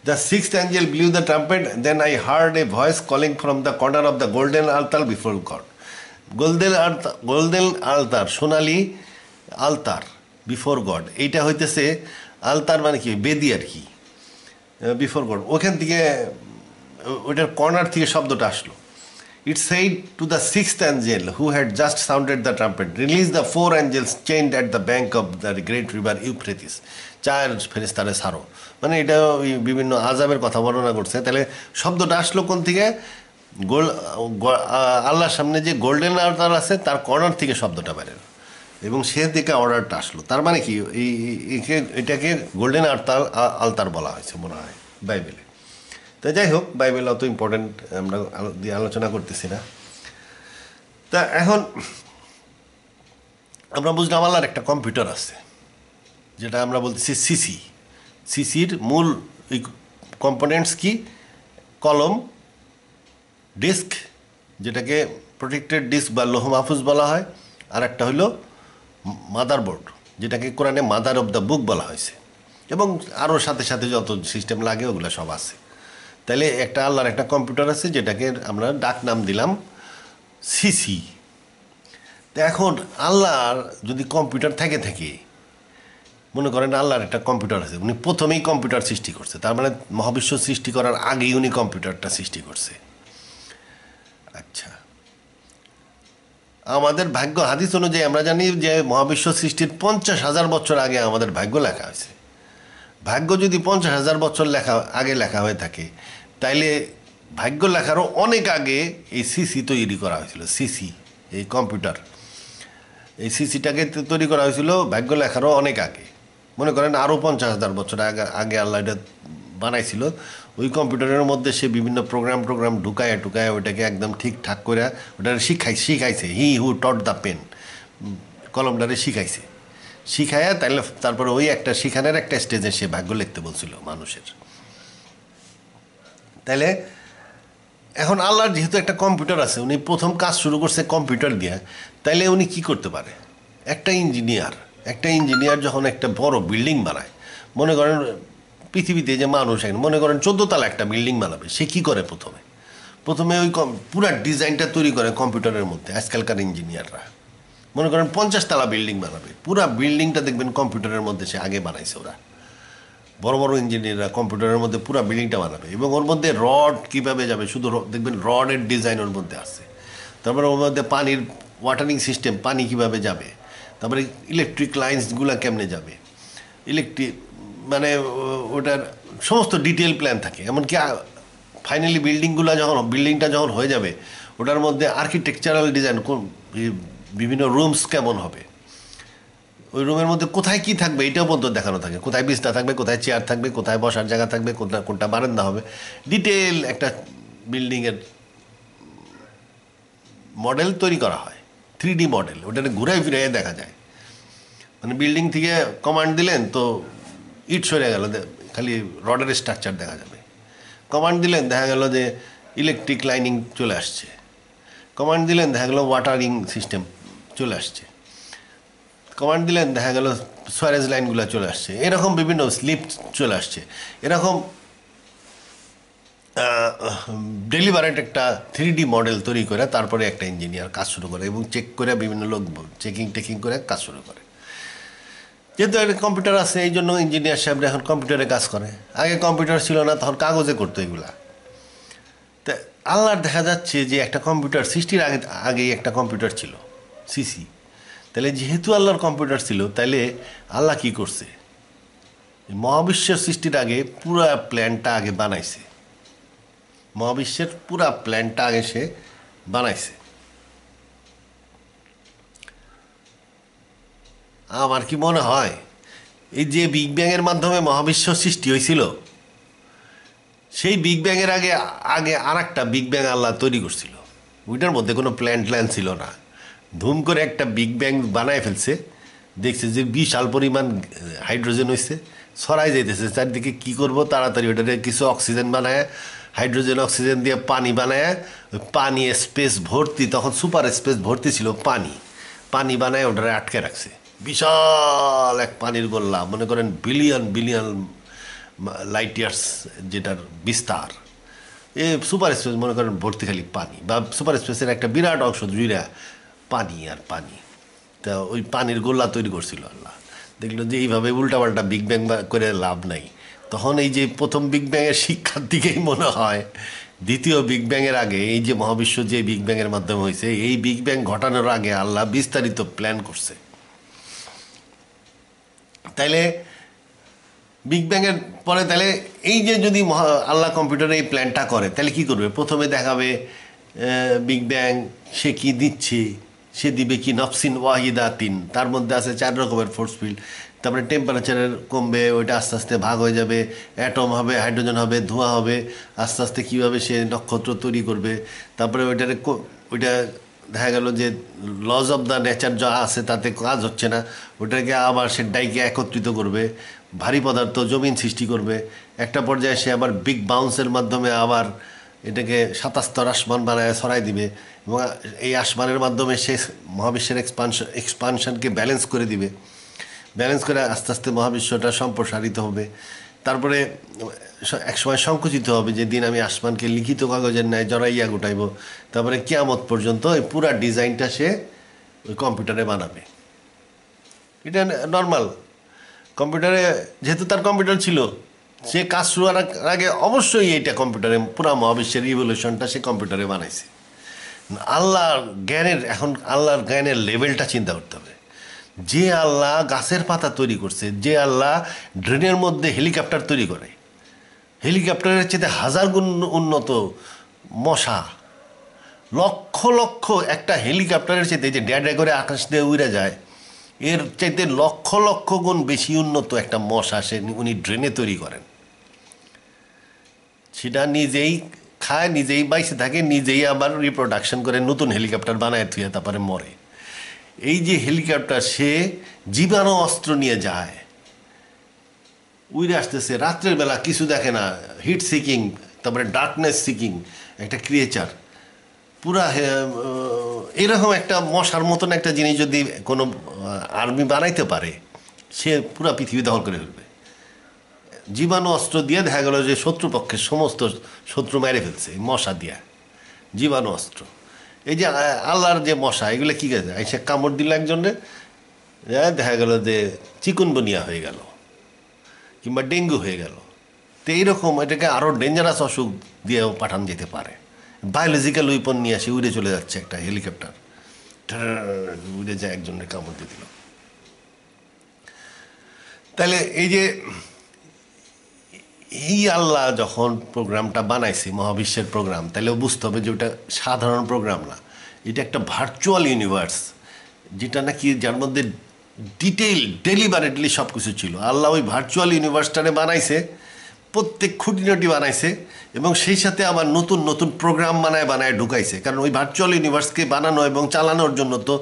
the sixth angel blew the trumpet, then I heard a voice calling from the corner of the golden altar before God. Golden altar, সোনালি আলতার, বিফোর গড, এইটা হইতেছে আলতার মানে কি বেদি আর কি, বিফোর গড। ওখান থেকে ওইটার কর্নার থেকে শব্দটা আসলো। It said to the sixth angel who had just sounded the trumpet, release the four angels chained at the bank of the great river Euphrates. চার ফেরেশতারে ছাড়ো, মানে এটা ওই বিভিন্ন আযাবের কথা বর্ণনা করছে। তাহলে শব্দটা আসলো কোন থেকে? আল্লাহর সামনে যে গোল্ডেন আলতার আছে তার কর্নার থেকে শব্দটা বেরেল এবং সে দিকে অর্ডারটা আসলো। তার মানে কি এটাকে গোল্ডেন আলতার বলা হয়েছে মনে হয় বাইবেলে। তা যাই হোক, বাইবেল অত ইম্পর্টেন্ট আমরা দিয়ে আলোচনা করতেছি না। তা এখন আমরা বুঝলাম আল্লাহর একটা কম্পিউটার আছে, যেটা আমরা বলতেছি সিসি। সিসির মূল এই কম্পোনেন্টস কি? কলম, ডিস্ক, যেটাকে প্রোটেক্টেড ডিস্ক বা লৌহ মাহফুজ বলা হয়, আর একটা হলো মাদারবোর্ড, যেটাকে কোরআনে মাদার অফ দ্য বুক বলা হয়েছে, এবং আরও সাথে সাথে যত সিস্টেম লাগে ওগুলো সব আছে। তাহলে একটা আল্লাহর একটা কম্পিউটার আছে যেটাকে আমরা ডাক নাম দিলাম সিসি। তো এখন আল্লাহর যদি কম্পিউটার থাকে, মনে করেন আল্লাহর একটা কম্পিউটার আছে, উনি প্রথমেই কম্পিউটার সৃষ্টি করছে, তার মানে মহাবিশ্ব সৃষ্টি করার আগেই উনি কম্পিউটারটা সৃষ্টি করছে। আচ্ছা, আমাদের ভাগ্য হাদিস অনুযায়ী আমরা জানি যে মহাবিশ্ব সৃষ্টির 50,000 বছর আগে আমাদের ভাগ্য লেখা হয়েছে। ভাগ্য যদি 50,000 বছর আগে লেখা হয়ে থাকে, তাইলে ভাগ্য লেখারও অনেক আগে এই সিসি তৈরি করা হয়েছিল। সিসি, এই কম্পিউটার, এই সিসিটাকে তৈরি করা হয়েছিল ভাগ্য লেখারও অনেক আগে। মনে করেন আরও 50,000 বছর আগে আল্লাহ এটা বানাইছিল। ওই কম্পিউটারের মধ্যে সে বিভিন্ন প্রোগ্রাম ঢুকায় ওইটাকে একদম ঠিকঠাক করে ওটা শিখাইছে। হি হু টট দ্য পেন, কলমটারে শিখাইয়া তারপরে ওই একটা শিখানোর একটা স্টেজে সে ভাগ্য লিখতে বলছিল মানুষের। তাইলে এখন আল্লাহর যেহেতু একটা কম্পিউটার আছে, উনি প্রথম কাজ শুরু করছে কম্পিউটার দিয়ে, তাইলে উনি কি করতে পারে? একটা ইঞ্জিনিয়ার যখন একটা বড় বিল্ডিং বানায়, মনে করেন পৃথিবীতে যে মানুষ মনে করেন 14 তলা একটা বিল্ডিং বানাবে, সে কী করে? প্রথমে ওই পুরা ডিজাইনটা তৈরি করে কম্পিউটারের মধ্যে। আজকালকার ইঞ্জিনিয়াররা মনে করেন 50 তলা বিল্ডিং বানাবে, পুরা বিল্ডিংটা দেখবেন কম্পিউটারের মধ্যে সে আগে বানাইছে। ওরা বড় বড় ইঞ্জিনিয়াররা কম্পিউটারের মধ্যে পুরা বিল্ডিংটা বানাবে, এবং ওর মধ্যে রড কীভাবে যাবে, শুধু দেখবেন রডের ডিজাইন ওর মধ্যে আছে। তারপরে ওর মধ্যে পানির ওয়াটারিং সিস্টেম, পানি কীভাবে যাবে, তারপরে ইলেকট্রিক লাইন্সগুলো কেমনে যাবে, মানে ওটার সমস্ত ডিটেল প্ল্যান থাকে। এমনকি ফাইনালি বিল্ডিংটা যখন হয়ে যাবে, ওটার মধ্যে আর্কিটেকচারাল ডিজাইন, বিভিন্ন রুমস কেমন হবে, ওই রুমের মধ্যে কোথায় কি থাকবে এটাও পর্যন্ত দেখানো থাকে, কোথায় বিছনা থাকবে, কোথায় চেয়ার থাকবে, কোথায় বসার জায়গা থাকবে, কোনটা বারান্দা হবে। ডিটেল একটা বিল্ডিংয়ের মডেল তৈরি করা হয়, 3D মডেল। ওটাকে ঘুরাই ফিরাই দেখা যায়। মানে বিল্ডিং থেকে কমান্ড দিলেন তো ইট সরে গেল, খালি রডের স্ট্রাকচার দেখা যাবে। কমান্ড দিলেন, দেখা গেল যে ইলেকট্রিক লাইনিং চলে আসছে। কমান্ড দিলেন, দেখা গেলো ওয়াটারিং সিস্টেম চলে আসছে। কমান্ড দিলেন, দেখা গেল সোয়ারেজ লাইনগুলো চলে আসছে। এরকম বিভিন্ন স্লিপ চলে আসছে। এরকম ডেলিভারেট একটা 3D মডেল তৈরি করে তারপরে একটা ইঞ্জিনিয়ার কাজ শুরু করে এবং চেক করে বিভিন্ন লোক চেকিং করে কাজ শুরু করে। যেহেতু একটা কম্পিউটার আছে এই জন্য ইঞ্জিনিয়ার সাহেবরা এখন কম্পিউটারে কাজ করে। আগে কম্পিউটার ছিল না, তখন কাগজে করতো এগুলা। তা আল্লাহর দেখা যাচ্ছে যে একটা কম্পিউটার সৃষ্টির আগেই একটা কম্পিউটার ছিল, সিসি। তাহলে যেহেতু আল্লাহর কম্পিউটার ছিল, তাহলে আল্লাহ কি করছে, মহাবিশ্বের সৃষ্টির আগে পুরা প্ল্যানটা আগে বানাইছে। মহাবিশ্বের পুরা প্ল্যানটা আগে সে বানাইছে। আমার কি মনে হয় এই যে বিগ ব্যাংয়ের মাধ্যমে মহাবিশ্ব সৃষ্টি হয়েছিল, সেই বিগ ব্যাংয়ের আগে আগে আর একটা বিগ ব্যাং আল্লাহ তৈরি করছিল। ওইটার মধ্যে কোনো প্ল্যান ছিল না। ধুম করে একটা বিগ ব্যাং বানায় ফেলছে, দেখছে যে বিশাল পরিমাণ হাইড্রোজেন হয়েছে, ছড়াই যাইতেছে চারদিকে। কী করবো, তাড়াতাড়ি ওটাতে কিছু অক্সিজেন বানায়, হাইড্রোজেন অক্সিজেন দিয়ে পানি বানায়, ওই পানি স্পেস ভর্তি, তখন সুপার স্পেস ভর্তি ছিল পানি বানায় ওটারে আটকে রাখছে। বিশাল এক পানির গোল্লা, মনে করেন বিলিয়ন বিলিয়ন লাইট ইয়ার্স যেটার বিস্তার। এ সুপার স্পেস মনে করেন ভর্তি খালি পানি, বা সুপার স্পেসের একটা বিরাট অংশ জুড়ে পানি আর পানি। তা ওই পানির গোল্লা তৈরি করছিল আল্লাহ। দেখলো যে এইভাবে উল্টাপাল্টা বিগ ব্যাং করে লাভ নাই। তখন এই যে প্রথম বিগ ব্যাংয়ের শিক্ষার দিকেই মনে হয় দ্বিতীয় বিগ ব্যাংয়ের আগে এই যে মহাবিশ্ব যে বিগ ব্যাংয়ের মাধ্যমে হয়েছে, এই বিগ ব্যাং ঘটানোর আগে আল্লাহ বিস্তারিত প্ল্যান করছে। তাইলে বিগ ব্যাংয়ের পরে তাহলে এই যে যদি আল্লাহ কম্পিউটারে এই প্ল্যানটা করে, তাহলে কি করবে? প্রথমে দেখাবে বিগ ব্যাং সে কি দিচ্ছে, সে দিবে কি নফসিন ওয়াহিদাতিন, তার মধ্যে আছে 4 রকমের ফোর্স ফিল্ড। তারপরে টেম্পারেচারের কমবে, ওইটা আস্তে আস্তে ভাগ হয়ে যাবে, অ্যাটম হবে, হাইড্রোজেন হবে, ধোঁয়া হবে। আস্তে আস্তে কীভাবে সে নক্ষত্র তৈরি করবে। তারপরে ওইটা দেখা গেল যে লজ অফ দ্য নেচার যা আছে তাতে কাজ হচ্ছে না, ওটাকে আবার সে ডাইকে একত্রিত করবে, ভারী পদার্থ জমিন সৃষ্টি করবে। একটা পর্যায়ে সে আবার বিগ বাউন্সের মাধ্যমে আবার এটাকে 27 স্তর আসমান বানায় ছড়াই দিবে, এবং এই আসমানের মাধ্যমে সে মহাবিশ্বের এক্সপানশনকে ব্যালেন্স করে দিবে। ব্যালেন্স করে আস্তে আস্তে মহাবিশ্বটা সম্প্রসারিত হবে। তারপরে একসময় সংকুচিত হবে, যেদিন আমি আসমানকে লিখিত কাগজের ন্যায় জড়াইয়া গোটাইব। তারপরে কিয়ামত পর্যন্ত এই পুরা ডিজাইনটা সে ওই কম্পিউটারে বানাবে। এটা নর্মাল। কম্পিউটারে যেহেতু তার কম্পিউটার ছিল, সে কাজ শুরু হওয়ার আগে অবশ্যই এইটা কম্পিউটারে পুরা মহাবিশ্বের রিভলিউশনটা সে কম্পিউটারে বানাইছে। আল্লাহর জ্ঞানের লেভেলটা চিন্তা করতে হবে। যে আল্লাহ গাছের পাতা তৈরি করছে, যে আল্লাহ ড্রেনের মধ্যে হেলিকপ্টার তৈরি করে, হেলিকপ্টারের চেয়ে 1000 গুণ উন্নত মশা, লক্ষ লক্ষ একটা হেলিকপ্টারের চেয়ে যে ড্যাডে করে আকাশ দিয়ে উড়ে যায়, এর চাইতে লক্ষ লক্ষ গুণ বেশি উন্নত একটা মশা উনি ড্রেনে তৈরি করেন। সেটা নিজেই খায়, নিজেই বাইসে থাকে, নিজেই আবার রিপ্রোডাকশন করে নতুন হেলিকপ্টার বানায় থুয়ে তারপরে মরে। এই যে হেলিকপ্টার, সে জীবাণু অস্ত্র নিয়ে যায়, উইরে আসতেছে, রাত্রের বেলা কিছু দেখে না, হিট সিকিং, তারপরে ডার্কনেস সিকিং একটা ক্রিয়েচার, পুরা এরকম একটা মশার মতন একটা জিনিস যদি কোনো আর্মি বানাইতে পারে, সে পুরা পৃথিবী দখল করে ফেলবে। জীবাণু অস্ত্র দিয়ে দেখা গেল যে শত্রুপক্ষের সমস্ত শত্রু মেরে ফেলছে মশা দিয়া, জীবাণু অস্ত্র। এই যে আল্লাহর যে মশা, এগুলো কী গেছে, সে কামড় দিল একজনে, দেখা গেল যে চিকুনগুনিয়া হয়ে গেল কিংবা ডেঙ্গু হয়ে গেল। তো এইরকম এটাকে আরও ডেঞ্জারাস অসুখ দিয়েও পাঠানো যেতে পারে। বায়োলজিক্যাল উইপন নিয়ে আসে উড়ে চলে যাচ্ছে একটা হেলিকপ্টার, উড়ে যায়, একজনের কামড় দিয়ে দিল। তাহলে এই যে এই আল্লাহ যখন প্রোগ্রামটা বানাইছে, মহাবিশ্বের প্রোগ্রাম, তাহলে বুঝতে হবে যে ওটা সাধারণ প্রোগ্রাম না, এটা একটা ভার্চুয়াল ইউনিভার্স, যেটা নাকি যার মধ্যে ডেলিভারেটলি সব কিছু ছিল। আল্লাহ ওই ভার্চুয়াল ইউনিভার্সটারে বানাইছে, প্রত্যেক খুঁটিনাটি বানাইছে, এবং সেই সাথে আবার নতুন নতুন প্রোগ্রাম বানায় ঢুকাইছে। কারণ ওই ভার্চুয়াল ইউনিভার্সকে বানানো এবং চালানোর জন্য তো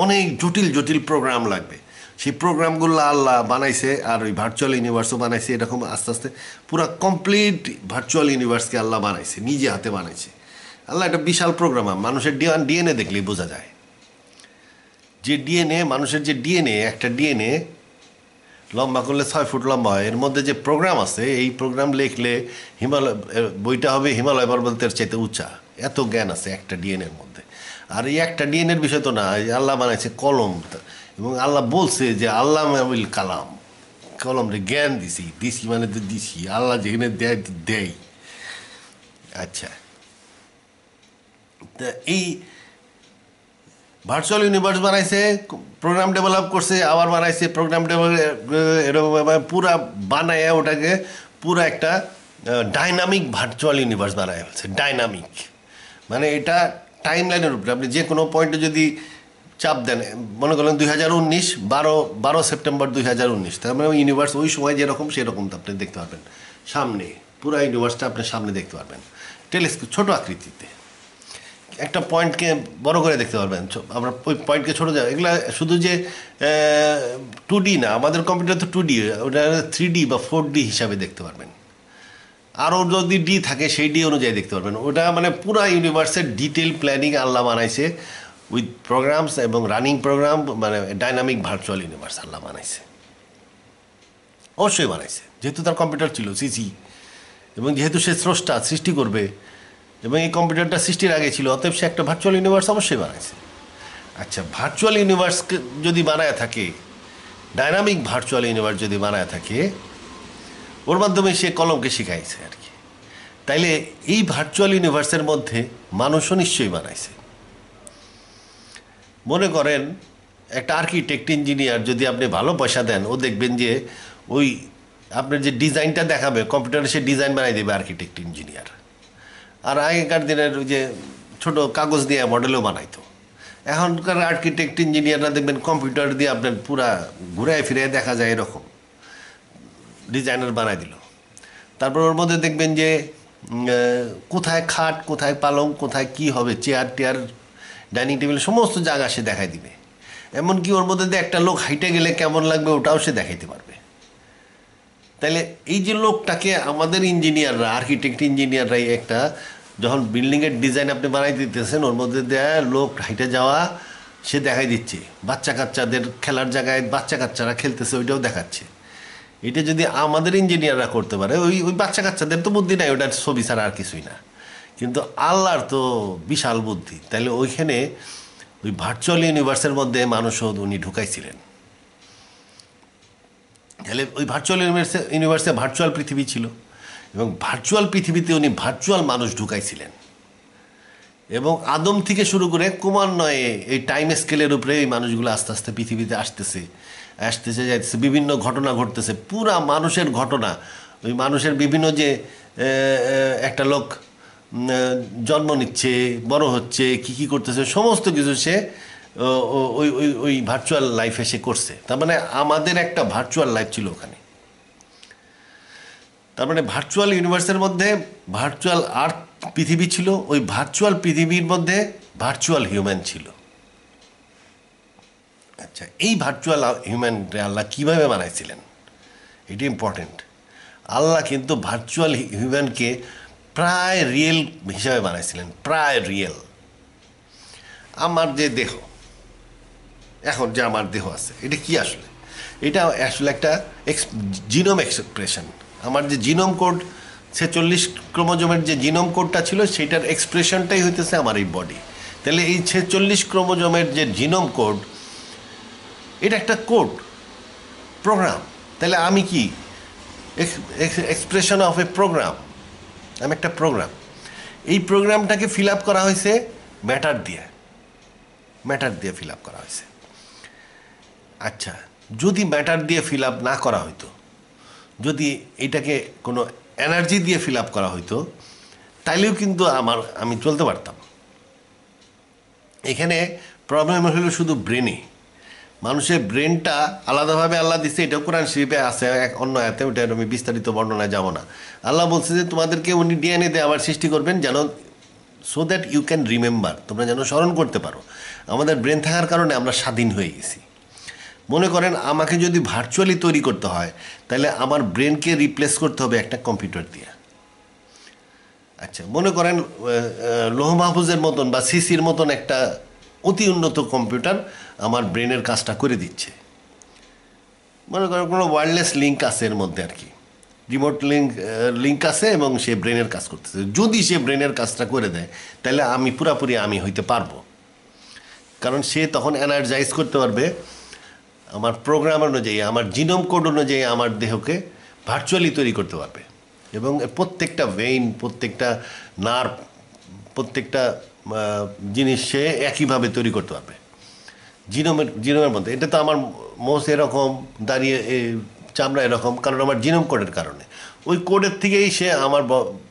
অনেক জটিল জটিল প্রোগ্রাম লাগবে। সেই প্রোগ্রামগুলো আল্লাহ বানাইছে, আর ওই ভার্চুয়াল ইউনিভার্সও বানাইছে। এরকম আস্তে আস্তে পুরো কমপ্লিট ভার্চুয়াল ইউনিভার্সকে আল্লাহ বানাইছে, নিজে হাতে বানাইছে। আল্লাহ একটা বিশাল প্রোগ্রাম। মানুষের ডিএনএ দেখলেই বোঝা যায় যে ডিএনএ, মানুষের যে ডিএনএ, একটা ডিএনএ লম্বা করলে 6 ফুট লম্বা হয়। এর মধ্যে যে প্রোগ্রাম আছে, এই প্রোগ্রাম লিখলে হিমালয়, বইটা হবে হিমালয় পর্বতের চাইতে উঁচা। এত জ্ঞান আছে একটা ডিএনএর মধ্যে। আর এই একটা ডিএনএর বিষয় তো না, আল্লাহ বানাইছে কলম, এবং আল্লাহ বলছে যে আল্লাহ মাবিল কালাম, কলম রে জ্ঞান দিছি মানে তো দিছি, আল্লাহ যেখানে দেয় দেয়। আচ্ছা, তা এই ভার্চুয়াল ইউনিভার্স বানাইছে, প্রোগ্রাম ডেভেলপ করছে, আবার বানাইছে প্রোগ্রাম এরকম পুরা বানায় ওটাকে পুরা একটা ডাইনামিক ভার্চুয়াল ইউনিভার্স বানায় ফেলছে। ডাইনামিক মানে এটা টাইম লাইনের উপরে আপনি যে কোনো পয়েন্টে যদি চাপ দেন, মনে করলেন 2019 12 সেপ্টেম্বর 2019, তার মানে ইউনিভার্স ওই সময় যেরকম সেরকম তো আপনি দেখতে পারবেন সামনে, পুরা ইউনিভার্সটা আপনি সামনে দেখতে পারবেন টেলিস্কোপ, ছোটো আকৃতিতে। একটা পয়েন্টকে বড় করে দেখতে পারবেন, আমরা ওই পয়েন্টকে ছোটো যায়। এগুলো শুধু যে 2D না, আমাদের কম্পিউটার তো 2D, ওটা 3D বা 4D হিসাবে দেখতে পারবেন। আরও যদি ডি থাকে সেই ডি অনুযায়ী দেখতে পারবেন। ওটা মানে পুরা ইউনিভার্সের ডিটেল প্ল্যানিং আল্লাহ বানাইছে উইথ প্রোগ্রামস এবং রানিং প্রোগ্রাম, মানে ডাইনামিক ভার্চুয়াল ইউনিভার্স আল্লাহ বানাইছে। অবশ্যই বানাইছে, যেহেতু তার কম্পিউটার ছিল সিসি, এবং যেহেতু সে স্রষ্টা, সৃষ্টি করবে, এবং এই কম্পিউটারটা সৃষ্টির আগে ছিল, অতএব সে একটা ভার্চুয়াল ইউনিভার্স অবশ্যই বানাইছে। আচ্ছা, ভার্চুয়াল ইউনিভার্সকে যদি বানায় থাকে, ডাইনামিক ভার্চুয়াল ইউনিভার্স যদি বানায় থাকে, ওর মাধ্যমে সে কলমকে শিখাইছে আর কি। তাইলে এই ভার্চুয়াল ইউনিভার্সের মধ্যে মানুষও নিশ্চয়ই বানাইছে। মনে করেন একটা আর্কিটেক্ট ইঞ্জিনিয়ার যদি আপনি ভালো পয়সা দেন, ও দেখবেন যে ওই আপনার যে ডিজাইনটা দেখাবে কম্পিউটারে, সে ডিজাইন বানাই দেবে আর্কিটেক্ট ইঞ্জিনিয়ার। আর আগেকার দিনের ওই যে ছোটো কাগজ দিয়ে মডেলও বানাইতো। এখনকার আর্কিটেক্ট ইঞ্জিনিয়াররা দেখবেন কম্পিউটার দিয়ে আপনার পুরা ঘুরায় ফিরে দেখা যায় এরকম ডিজাইনার বানাই দিল। তারপর ওর মধ্যে দেখবেন যে কোথায় খাট, কোথায় পালং, কোথায় কি হবে, চেয়ার টেয়ার, ডাইনিং টেবিল, সমস্ত জায়গা সে দেখাই দিবে। এমনকি ওর মধ্যে দিয়ে একটা লোক হাইটে গেলে কেমন লাগবে ওটাও সে দেখাইতে পারবে। তাইলে এই যে লোকটাকে আমাদের ইঞ্জিনিয়াররা, আর্কিটেক্ট ইঞ্জিনিয়াররাই একটা যখন বিল্ডিংয়ের ডিজাইন আপনি বানাই দিতেছেন, ওর মধ্যে দেয় লোক হাইটে যাওয়া সে দেখাই দিচ্ছে, বাচ্চা কাচ্চাদের খেলার জায়গায় বাচ্চা কাচ্চারা খেলতেছে ওইটাও দেখাচ্ছে। এটা যদি আমাদের ইঞ্জিনিয়াররা করতে পারে, ওই বাচ্চা কাচ্চাদের তো বুদ্ধি নাই, ওটার ছবি ছাড়া আর কিছুই না। কিন্তু আল্লাহর তো বিশাল বুদ্ধি। তাহলে ওইখানে ওই ভার্চুয়াল ইউনিভার্সের মধ্যে মানুষও উনি ঢুকাইছিলেন। তাহলে ওই ভার্চুয়াল ইউনিভার্সে ভার্চুয়াল পৃথিবী ছিল, এবং ভার্চুয়াল পৃথিবীতে উনি ভার্চুয়াল মানুষ ঢুকাইছিলেন। এবং আদম থেকে শুরু করে ক্রমান্বয়ে এই টাইম স্কেলের উপরে এই মানুষগুলো আস্তে আস্তে পৃথিবীতে আসতেছে যাইতেছে, বিভিন্ন ঘটনা ঘটতেছে, পুরা মানুষের ঘটনা। ওই মানুষের বিভিন্ন যে একটা লোক জন্ম নিচ্ছে, বড় হচ্ছে, কি করতেছে, সমস্ত কিছু সে ওই ওই ওই ভার্চুয়াল লাইফে সে করছে। তার মানে আমাদের একটা ভার্চুয়াল লাইফ ছিল ওখানে। তার মানে ভার্চুয়াল ইউনিভার্সের মধ্যে ভার্চুয়াল আর্থ পৃথিবী ছিল, ওই ভার্চুয়াল পৃথিবীর মধ্যে ভার্চুয়াল হিউম্যান ছিল। আচ্ছা, এই ভার্চুয়াল হিউম্যান আল্লাহ কীভাবে বানাইছিলেন, এটি ইম্পর্টেন্ট। আল্লাহ কিন্তু ভার্চুয়াল হিউম্যানকে প্রায় রিয়েল হিসাবে বানাইছিলেন, প্রায় রিয়েল। আমার যে দেহ, এখন যে আমার দেহ আছে, এটা কি আসলে? এটা আসলে একটা জিনোম এক্সপ্রেশন। আমার যে জিনোম কোড 46 ক্রোমোজোমের যে জিনোম কোডটা ছিল, সেটার এক্সপ্রেশনটাই হইতেছে আমার এই বডি। তাহলে এই 46 ক্রোমোজোমের যে জিনোম কোড, এটা একটা কোড, প্রোগ্রাম। তাহলে আমি কি এক্সপ্রেশন অফ এ প্রোগ্রাম, আমি একটা প্রোগ্রাম। এই প্রোগ্রামটাকে ফিল আপ করা হয়েছে ম্যাটার দিয়ে ফিল আপ করা হয়েছে। আচ্ছা, যদি ম্যাটার দিয়ে ফিল আপ না করা হইতো, যদি এটাকে কোনো এনার্জি দিয়ে ফিল আপ করা হইতো, তাইলেও কিন্তু আমি চলতে পারতাম। এখানে প্রবলেম হলো শুধু ব্রেনে। মানুষের ব্রেনটা আলাদাভাবে আল্লাহ দিচ্ছে, এটাও কোরআন শরীফে আছে এক অন্য আয়াতে, ওটা আমি বিস্তারিত বর্ণনায় যাব না। আল্লাহ বলছে যে তোমাদেরকে উনি ডিএনএ দিয়ে আবার সৃষ্টি করবেন, যেন so that you can remember, তোমরা যেন স্মরণ করতে পারো। আমাদের ব্রেন থাকার কারণে আমরা স্বাধীন হয়ে গেছি। মনে করেন আমাকে যদি ভার্চুয়ালি তৈরি করতে হয়, তাহলে আমার ব্রেনকে রিপ্লেস করতে হবে একটা কম্পিউটার দিয়ে। আচ্ছা, মনে করেন লৌহ মাহফুজের মতন বা সিসির মতন একটা অতি উন্নত কম্পিউটার আমার ব্রেনের কাজটা করে দিচ্ছে। মনে করেন কোনো ওয়্যারলেস লিঙ্ক আছে এর মধ্যে আর কি, রিমোট লিঙ্ক আছে এবং সে ব্রেনের কাজ করতেছে। যদি সে ব্রেনের কাজটা করে দেয় তাহলে আমি পুরাপুরি আমি হইতে পারবো, কারণ সে তখন এনার্জাইজ করতে পারবে আমার প্রোগ্রাম অনুযায়ী, আমার জিনোম কোড অনুযায়ী আমার দেহকে ভার্চুয়ালি তৈরি করতে পারবে। এবং প্রত্যেকটা ভেইন, প্রত্যেকটা নার্ভ, প্রত্যেকটা জিনিস সে একইভাবে তৈরি করতে পারবে জিনোমের মধ্যে। এটা তো আমার মোষ এরকম দাঁড়িয়ে চামড়া এরকম, কারণ আমার জিনোম কোডের কারণে। ওই কোডের থেকেই সে আমার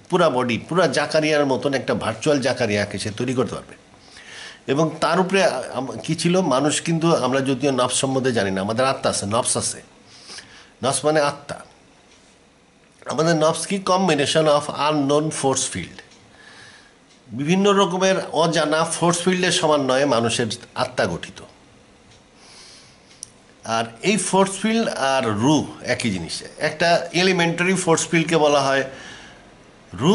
পুরা বডি, পুরা জাকারিয়ার মতন একটা ভার্চুয়াল জাকারিয়াকে সে তৈরি করতে পারবে। এবং তার উপরে কি ছিল, মানুষ কিন্তু, আমরা যদিও নফস সম্বন্ধে জানি না, আমাদের আত্মা আছে, নফস আছে। নফস মানে আত্মা। আমাদের নফস কি, combination of unknown force field, বিভিন্ন রকমের অজানা ফোর্স ফিল্ডের সমন্বয়ে মানুষের আত্মা গঠিত। আর এই ফোর্স ফিল্ড আর রু একই জিনিস। একটা এলিমেন্টারি ফোর্স ফিল্ডকে বলা হয় রু,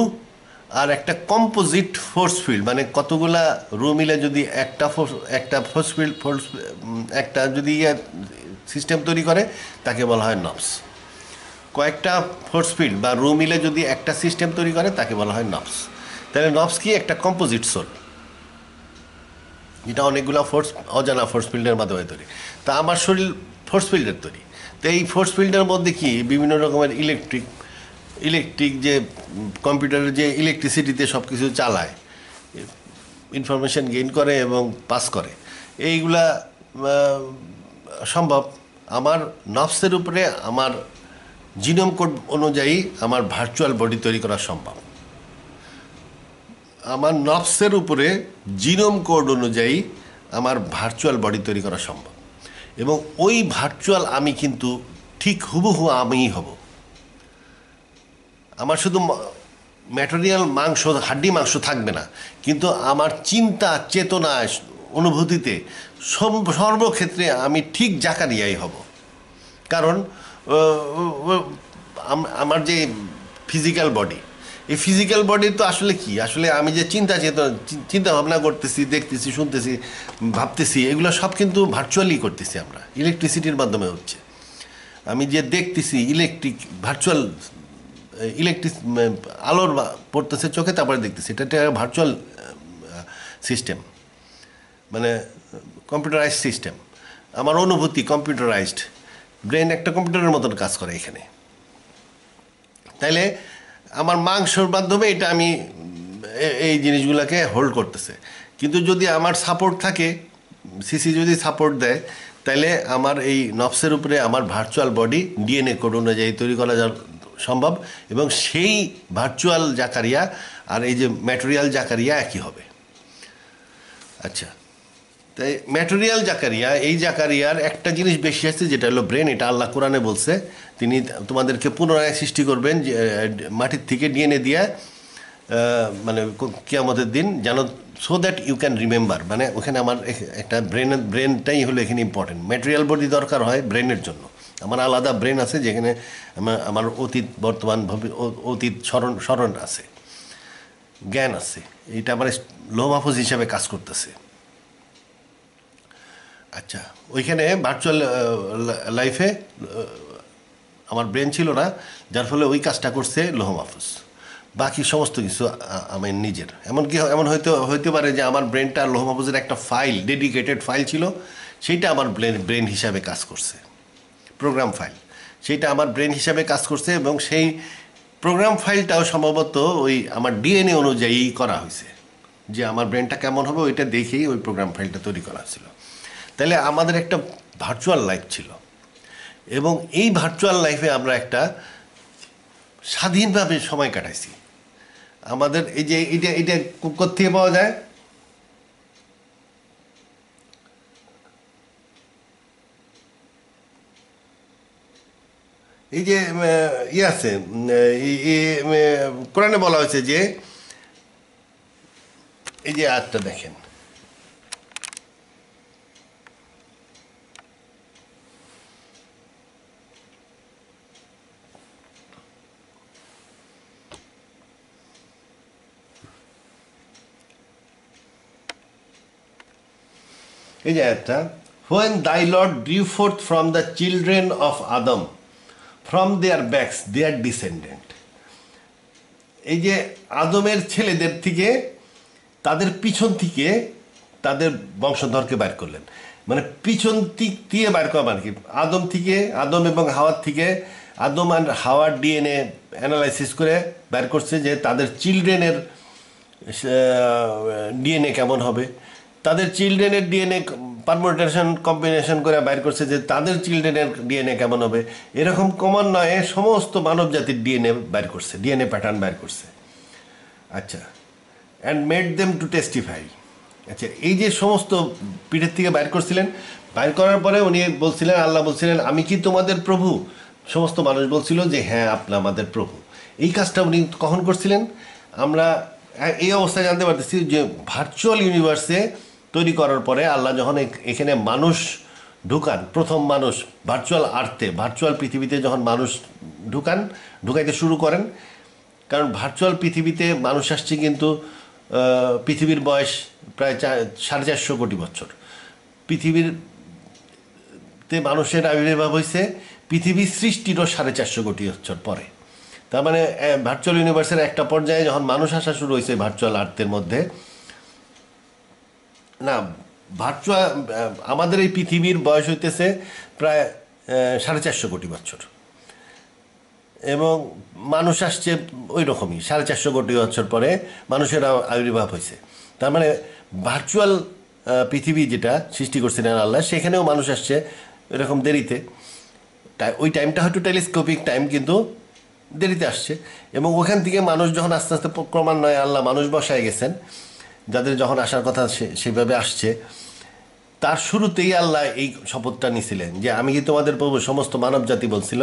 আর একটা কম্পোজিট ফোর্স ফিল্ড, মানে কতগুলা রু মিলে যদি একটা ফোর্স ফিল্ড একটা যদি সিস্টেম তৈরি করে তাকে বলা হয় নবস। কয়েকটা ফোর্স ফিল্ড বা রু মিলে যদি একটা সিস্টেম তৈরি করে তাকে বলা হয় নবস। তাহলে নবস কি, একটা কম্পোজিট সোল, যেটা অনেকগুলো অজানা ফোর্স ফিল্ডের মাধ্যমে তৈরি। তা আমার শরীর ফোর্স ফিল্ডের তৈরি। তো এই ফোর্স ফিল্ডের মধ্যে কি বিভিন্ন রকমের ইলেকট্রিক যে কম্পিউটারের যে ইলেকট্রিসিটিতে সব কিছু চালায়, ইনফরমেশন গেইন করে এবং পাস করে, এইগুলা সম্ভব আমার নফসের উপরে, আমার জিনোম কোড অনুযায়ী আমার ভার্চুয়াল বডি তৈরি করা সম্ভব। আমার নফসের উপরে জিনোম কোড অনুযায়ী আমার ভার্চুয়াল বডি তৈরি করা সম্ভব। এবং ওই ভার্চুয়াল আমি কিন্তু ঠিক হুবহু আমিই হব। আমার শুধু ম্যাটেরিয়াল মাংস, হাড্ডি মাংস থাকবে না, কিন্তু আমার চিন্তা, চেতনা, অনুভূতিতে সর্বক্ষেত্রে আমি ঠিক জাকারিয়াই হব। কারণ আমার যে ফিজিক্যাল বডি, এই ফিজিক্যাল বডি তো আসলে কি, আসলে আমি যে চিন্তা ভাবনা করতেছি, দেখতেছি, শুনতেছি, ভাবতেছি, এগুলো সব কিন্তু ভার্চুয়ালি করতেছি আমরা, ইলেকট্রিসিটির মাধ্যমে হচ্ছে। আমি যে দেখতেছি ভার্চুয়াল আলোর পড়তেছে চোখে, তারপরে দেখতেছি, এটা একটা ভার্চুয়াল সিস্টেম, মানে কম্পিউটারাইজড সিস্টেম। আমার অনুভূতি কম্পিউটারাইজড, ব্রেন একটা কম্পিউটারের মতন কাজ করে এখানে। তাইলে আমার মাংসর মাধ্যমে এটা আমি এই জিনিসগুলোকে হোল্ড করতেছে। কিন্তু যদি আমার সাপোর্ট থাকে, সিসি যদি সাপোর্ট দেয়, তাহলে আমার এই নফসের উপরে আমার ভার্চুয়াল বডি ডিএনএ কোড অনুযায়ী তৈরি করা সম্ভব। এবং সেই ভার্চুয়াল জাকারিয়া আর এই যে ম্যাটেরিয়াল জাকারিয়া একই হবে। আচ্ছা, তাই ম্যাটেরিয়াল জাকারিয়া, এই জাকারিয়ার একটা জিনিস বেশি আছে, যেটা হলো ব্রেন। এটা আল্লাহ কোরআনে বলছে, তিনি তোমাদেরকে পুনরায় সৃষ্টি করবেন যে মাটির থেকে ডিএনএ দিয়ে, মানে কিয়ামতের দিন যেন, so that you can remember. মানে ওখানে আমার একটা ব্রেনটাই হলো এখানে ইম্পর্টেন্ট। ম্যাটেরিয়াল বডি দরকার হয় ব্রেনের জন্য। আমার আলাদা ব্রেন আছে যেখানে আমার অতীত, বর্তমান, অতীত স্মরণ আছে, জ্ঞান আছে। এটা আমার লৌহ মাহফুজ হিসাবে কাজ করতেছে। আচ্ছা, ওইখানে ভার্চুয়াল লাইফে আমার ব্রেন ছিল না, যার ফলে ওই কাজটা করছে লৌহ মাহফুজ। বাকি সমস্ত কিছু আমার নিজের। এমন হইতে পারে যে আমার ব্রেনটা লৌহ মাহফুজের একটা ফাইল, ডেডিকেটেড ফাইল ছিল, সেইটা আমার ব্রেন হিসাবে কাজ করছে, প্রোগ্রাম ফাইল, সেইটা আমার ব্রেন হিসাবে কাজ করছে। এবং সেই প্রোগ্রাম ফাইলটাও সম্ভবত ওই আমার ডিএনএ অনুযায়ী করা হয়েছে, যে আমার ব্রেনটা কেমন হবে ওইটা দেখেই ওই প্রোগ্রাম ফাইলটা তৈরি করা ছিল। তাহলে আমাদের একটা ভার্চুয়াল লাইফ ছিল, এবং এই ভার্চুয়াল লাইফে আমরা একটা স্বাধীনভাবে সময় কাটাইছি। আমাদের এই যে এটা কোত্থেকে পাওয়া যায়, এই যে ইয়ে আছে, কোরআনে বলা হয়েছে যে, এই যে আয়াতটা দেখেন, এই যে একটা, when thy Lord drew forth from the children of Adam from their backs their descendant, এই যে আদমের ছেলেদের থেকে তাদের পিছন থেকে তাদের বংশধরকে বাইর করলেন, মানে পিছন দিক দিয়ে বাইর করা মানে কি, আদম থেকে, আদম এবং হাওয়ার থেকে, আদম আর হাওয়ার ডিএনএ অ্যানালাইসিস করে বের করছে যে তাদের চিলড্রেনের ডিএনএ কেমন হবে, তাদের চিলড্রেনের ডিএনএ পারমুটেশন কম্বিনেশন করে বাইর করছে যে তাদের চিলড্রেনের ডিএনএ কেমন হবে, এরকম ক্রমান্বয়ে সমস্ত মানব জাতির ডিএনএ বাইর করছে, ডিএনএ প্যাটার্ন বাইর করছে। আচ্ছা, and made them to testify. আচ্ছা, এই যে সমস্ত পিঠের থেকে বাইর করছিলেন, বাইর করার পরে উনি বলছিলেন, আল্লাহ বলছিলেন, আমি কি তোমাদের প্রভু? সমস্ত মানুষ বলছিল যে হ্যাঁ, আপনি আমাদের প্রভু। এই কাজটা উনি কখন করছিলেন? আমরা এই অবস্থায় জানতে পারতেছি যে ভার্চুয়াল ইউনিভার্সে তৈরি করার পরে আল্লাহ যখন এখানে মানুষ ঢুকান, প্রথম মানুষ ভার্চুয়াল আর্থে, ভার্চুয়াল পৃথিবীতে যখন মানুষ ঢুকাইতে শুরু করেন, কারণ ভার্চুয়াল পৃথিবীতে মানুষ আসছে কিন্তু পৃথিবীর বয়স প্রায় 450 কোটি বছর। পৃথিবীতে মানুষের আবির্ভাব হয়েছে পৃথিবীর সৃষ্টিরও 450 কোটি বছর পরে। তার মানে ভার্চুয়াল ইউনিভার্সের একটা পর্যায়ে যখন মানুষ আসা শুরু হয়েছে ভার্চুয়াল আর্থের মধ্যে, না ভার্চুয়াল আমাদের এই পৃথিবীর বয়স হইতেছে প্রায় 450 কোটি বছর, এবং মানুষ আসছে ওই রকমই 450 কোটি বছর পরে মানুষের আবির্ভাব হয়েছে। তার মানে ভার্চুয়াল পৃথিবী যেটা সৃষ্টি করছিলেন আল্লাহ, সেখানেও মানুষ আসছে এরকম দেরিতে। ওই টাইমটা হয়তো টেলিস্কোপিক টাইম, কিন্তু দেরিতে আসছে। এবং ওখান থেকে মানুষ যখন আস্তে আস্তে ক্রমান্বয়ে আল্লাহ মানুষ বসায় গেছেন, যাদের যখন আসার কথা সেভাবে আসছে, তার শুরুতেই আল্লাহ এই শপথটা নিয়েছিলেন যে আমি কি তোমাদের প্রভু? সমস্ত মানব জাতি বলছিল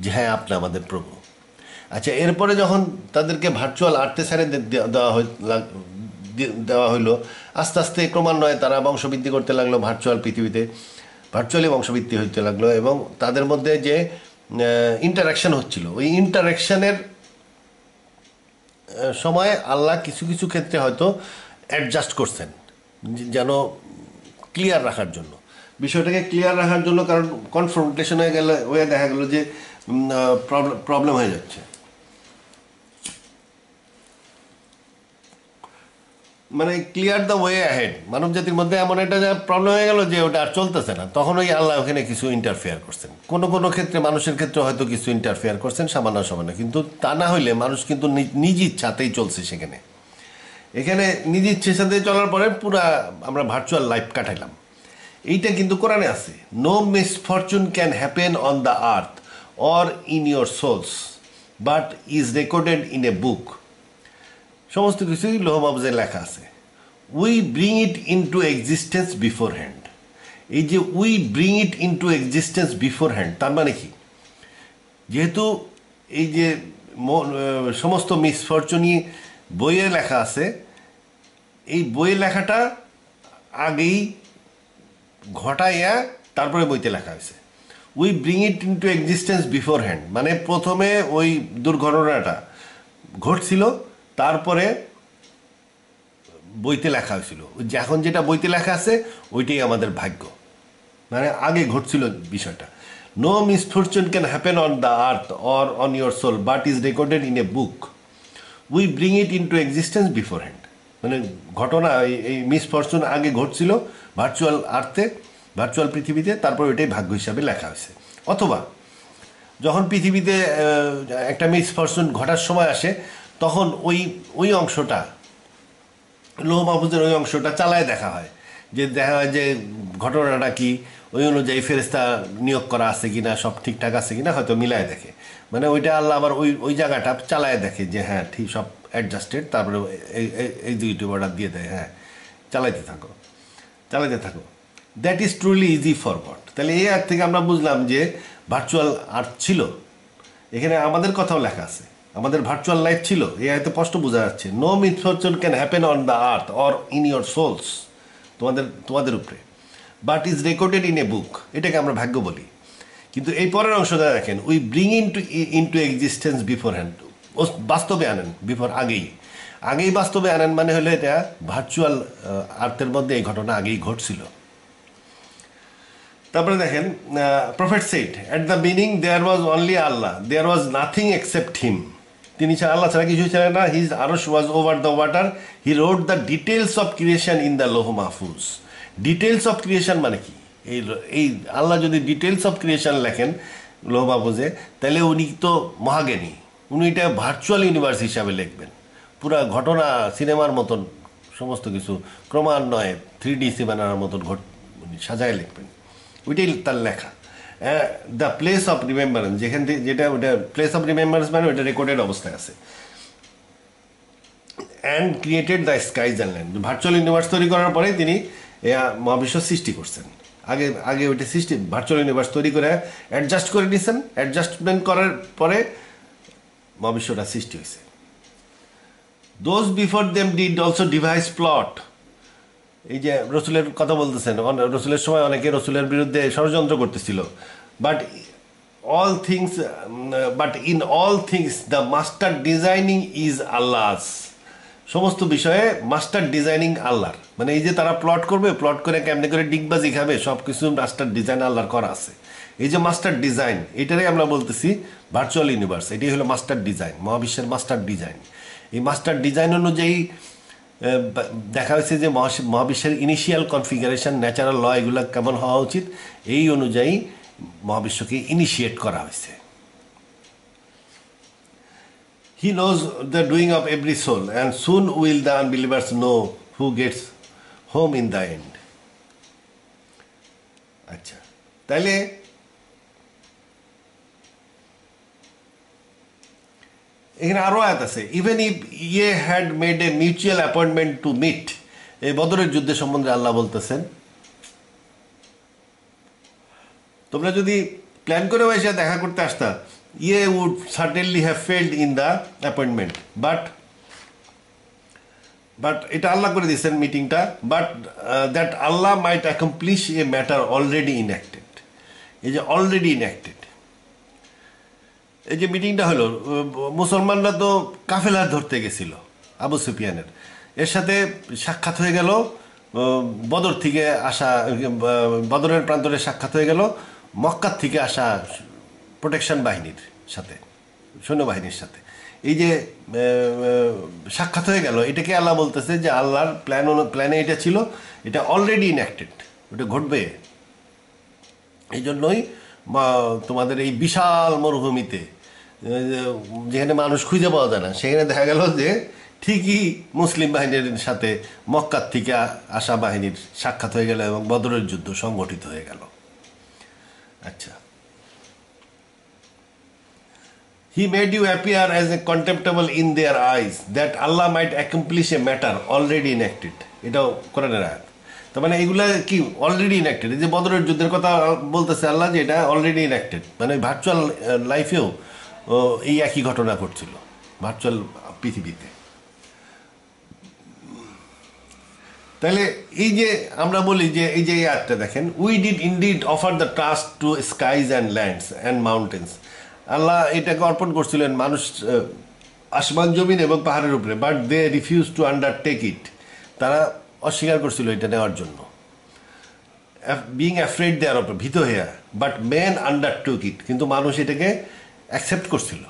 যে হ্যাঁ, আপনি আমাদের প্রভু। আচ্ছা, এরপরে যখন তাদেরকে ভার্চুয়াল আর্থে ছেড়ে দেওয়া হইলো, আস্তে আস্তে ক্রমান্বয়ে তারা বংশবৃদ্ধি করতে লাগলো ভার্চুয়াল পৃথিবীতে, ভার্চুয়ালি বংশবৃদ্ধি হইতে লাগলো, এবং তাদের মধ্যে যে ইন্টারাকশান হচ্ছিল, ওই ইন্টারাকশানের সময় আল্লাহ কিছু কিছু ক্ষেত্রে হয়তো অ্যাডজাস্ট করছেন যেন ক্লিয়ার রাখার জন্য, বিষয়টাকে ক্লিয়ার রাখার জন্য। কারণ কনফ্রন্টেশন হয়ে দেখা গেল যে প্রবলেম হয়ে যাচ্ছে, মানে ক্লিয়ার দ্য ওয়ে অ্যাহেড, মানব জাতির মধ্যে এমন একটা প্রবলেম হয়ে গেল যে ওটা আর চলতেছে না। তখন ওই আল্লাহ ওখানে কিছু ইন্টারফেয়ার করছেন, কোনো কোনো ক্ষেত্রে মানুষের ক্ষেত্রে হয়তো কিছু ইন্টারফেয়ার করছেন সামান্য সামান্য, কিন্তু তা না হইলে মানুষ কিন্তু নিজ ইচ্ছাতেই চলছে সেখানে। এখানে নিজ ইচ্ছার সাথে চলার পরে পুরা আমরা ভার্চুয়াল লাইফ কাটাইলাম। এইটা কিন্তু কোরআনে আছে, no misfortune can happen on the earth or in your souls but is recorded in a book. সমস্ত কিছুই লৌহ মাহফুজে লেখা আছে। We bring it into existence beforehand. এই যে we bring it into existence beforehand, তার মানে কি? যেহেতু এই যে সমস্ত মিসফরচুনই বইয়ে লেখা আছে, এই বইয়ের লেখাটা আগেই ঘটাইয়া তারপরে বইতে লেখা হয়েছে। We bring it into existence beforehand, মানে প্রথমে ওই দুর্ঘটনাটা ঘটছিল, তারপরে বইতে লেখা হয়েছিল। এখন যেটা বইতে লেখা আছে ওইটাই আমাদের ভাগ্য, মানে আগে ঘটছিল বিষয়টা। No misfortune can happen on the earth or on your soul but is recorded in a book. We bring it into existence beforehand, মানে ঘটনা এই মিসফরচুন আগে ঘটছিল ভার্চুয়াল আর্থে, ভার্চুয়াল পৃথিবীতে, তারপর ওইটাই ভাগ্য হিসাবে লেখা হয়েছে। অথবা যখন পৃথিবীতে একটা মিসফরচুন ঘটার সময় আসে, তখন ওই অংশটা, লৌহ মাহফুজের ওই অংশটা চালায় দেখা হয়, যে দেখা হয় যে ঘটনাটা কি, ওই অনুযায়ী ফেরেস্তা নিয়োগ করা আছে কিনা, সব ঠিকঠাক আছে কিনা, হয়তো মিলায় দেখে। মানে ওইটা আল্লাহ আবার ওই জায়গাটা চালায় দেখে যে হ্যাঁ ঠিক সব অ্যাডজাস্টেড, তারপরে এই দুইটি অর্ডার দিয়ে দেয়, হ্যাঁ চালাইতে থাকো। That is truly easy for god. তাহলে এই আর্থ থেকে আমরা বুঝলাম যে ভার্চুয়াল আর্থ ছিল, এখানে আমাদের কথাও লেখা আছে, আমাদের ভার্চুয়াল লাইফ ছিল। এই আয়তে স্পষ্ট বোঝা যাচ্ছে, no misfortune can happen on the earth or in your souls, তোমাদের উপরে, but is recorded in a book. এটাকে আমরা ভাগ্য বলি। কিন্তু এই পরের অংশটা দেখেন, we bring into existence beforehand, বাস্তবে আনেন, বিফোর আগেই বাস্তবে আনেন, মানে হলো এটা ভার্চুয়াল আর্থের মধ্যে এই ঘটনা আগেই ঘটছিল। তারপরে দেখেন prophet said at the beginning there was only Allah, there was nothing except him. তিনি ছাড়া, আল্লাহ ছাড়া কিছু ছিলেন না। হিজ আরশ was over the water, he wrote the details of creation in the লৌহ মাহফুজ। ডিটেলস অফ ক্রিয়েশন মানে কি? এই আল্লাহ যদি ডিটেলস অফ ক্রিয়েশন লেখেন লৌহ মাহফুজে, তাহলে উনি তো মহাজ্ঞানী, উনি এটা ভার্চুয়াল ইউনিভার্স হিসাবে লিখবেন। পুরা ঘটনা সিনেমার মতন সমস্ত কিছু ক্রমান্বয়ে 3D সিনেমার মতন সাজায় লিখবেন, ওইটাই তার লেখা। দ্য প্লেস অফ রিমেম্বারেন্স, যেখান থেকে যেটা ওটা প্লেস অফ রিমেম্বারেন্স মানে ওইটা রেকর্ডেড অবস্থায় আছে। And created the skies and land, virtual universe তৈরি করার পরে তিনি মহাবিশ্ব সৃষ্টি করছেন। আগে ওইটা সৃষ্টি ভার্চুয়াল ইউনিভার্স তৈরি করে অ্যাডজাস্ট করে নিয়েছেন, অ্যাডজাস্টমেন্ট করার পরে মহাবিশ্বটা সৃষ্টি হয়েছে। Those before them did also device plot. এই যে রসুলের কথা বলতেছেন, রসুলের সময় অনেকে রসুলের বিরুদ্ধে ষড়যন্ত্র করতেছিল, but in all things the master designing is আল্লাহস। সমস্ত বিষয়ে মাস্টার ডিজাইনিং আল্লাহর, মানে এই যে তারা প্লট করবে, প্লট করে কেমনে করে ডিগবাজি খাবে, সব কিছু মাস্টার ডিজাইন আল্লাহর করা আছে। এই যে মাস্টার ডিজাইন, এটারই আমরা বলতেছি ভার্চুয়াল ইউনিভার্স, এটাই হলো মাস্টার ডিজাইন, মহাবিশ্বের মাস্টার ডিজাইন। এই মাস্টার ডিজাইন অনুযায়ী দেখা হয়েছে যে মহাবিশ্বের ইনিশিয়াল কনফিগারেশন, ন্যাচারাল ল এগুলো কেমন হওয়া উচিত, এই অনুযায়ী মহাবিশ্বকে ইনিশিয়েট করা হয়েছে। He knows the doing of every soul, and soon will the unbelievers know who gets home in the end. আচ্ছা, তাহলে এখানে আরো আয়াত আছে, even if ye had made a mutual appointment to meet. এই বদরের যুদ্ধের সম্বন্ধে আল্লাহ বলতেছেন, তোমরা যদি প্ল্যান করে এসে দেখা করতে আসতা, ye would certainly have failed in the appointment, but এটা আল্লাহ করে দিয়েছেন মিটিংটা, but that Allah might accomplish a matter already enacted. এই যে অলরেডি ইনঅ্যাক্টেড, এই যে মিটিংটা হলো, মুসলমানরা তো কাফেলা ধরতে গেছিল আবু সুফিয়ানের, এর সাথে সাক্ষাৎ হয়ে গেল বদর থেকে আসা, বদরের প্রান্তরে সাক্ষাৎ হয়ে গেল মক্কার থেকে আসা প্রোটেকশন বাহিনীর সাথে, সৈন্যবাহিনীর সাথে। এই যে সাক্ষাৎ হয়ে গেল, এটাকে আল্লাহ বলতেছে যে আল্লাহর প্ল্যানে এটা ছিল, এটা অলরেডি ইনঅ্যাক্টেড, ওটা ঘটবে। এই জন্যই তোমাদের এই বিশাল মরুভূমিতে যেখানে মানুষ খুঁজে পাওয়া যায় না, সেখানে দেখা গেল যে ঠিকই মুসলিম বাহিনীর সাথে মক্কার থেকে আসা বাহিনীর সাক্ষাৎ হয়ে গেল এবং বদরের যুদ্ধ সংগঠিত হয়ে গেল। আচ্ছা, He made you appear as a contemptible in their eyes, that Allah might accomplish a matter already enacted. এটাও কোরআনের আয়াত। তার মানে এগুলা কি অলরেডি ইনঅ্যাক্টেড। এই যে বদরের যুদ্ধের কথা বলতেছে আল্লাহ যে এটা অলরেডি ইনঅ্যাক্টেড, মানে ভার্চুয়াল লাইফেও এই একই ঘটনা ঘটছিল ভার্চুয়াল পৃথিবীতে। তাহলে এই যে আমরা বলি যে এই যে আয়াতটা দেখেন, we did indeed offer the trust to skies and lands and mountains. Allah এটাকে অর্পণ করছিলেন মানুষ আসমান জমিন এবং পাহাড়ের উপরে, but they refuse to undertake it. তারা অস্বীকার করছিল এটা নেওয়ার জন্য, বিং অ্যাফ্রেড দেয়ার উপরে, ভীত হইয়া, বাট ম্যান আন্ডারটুক ইট, কিন্তু মানুষ এটাকে অ্যাকসেপ্ট করছিল।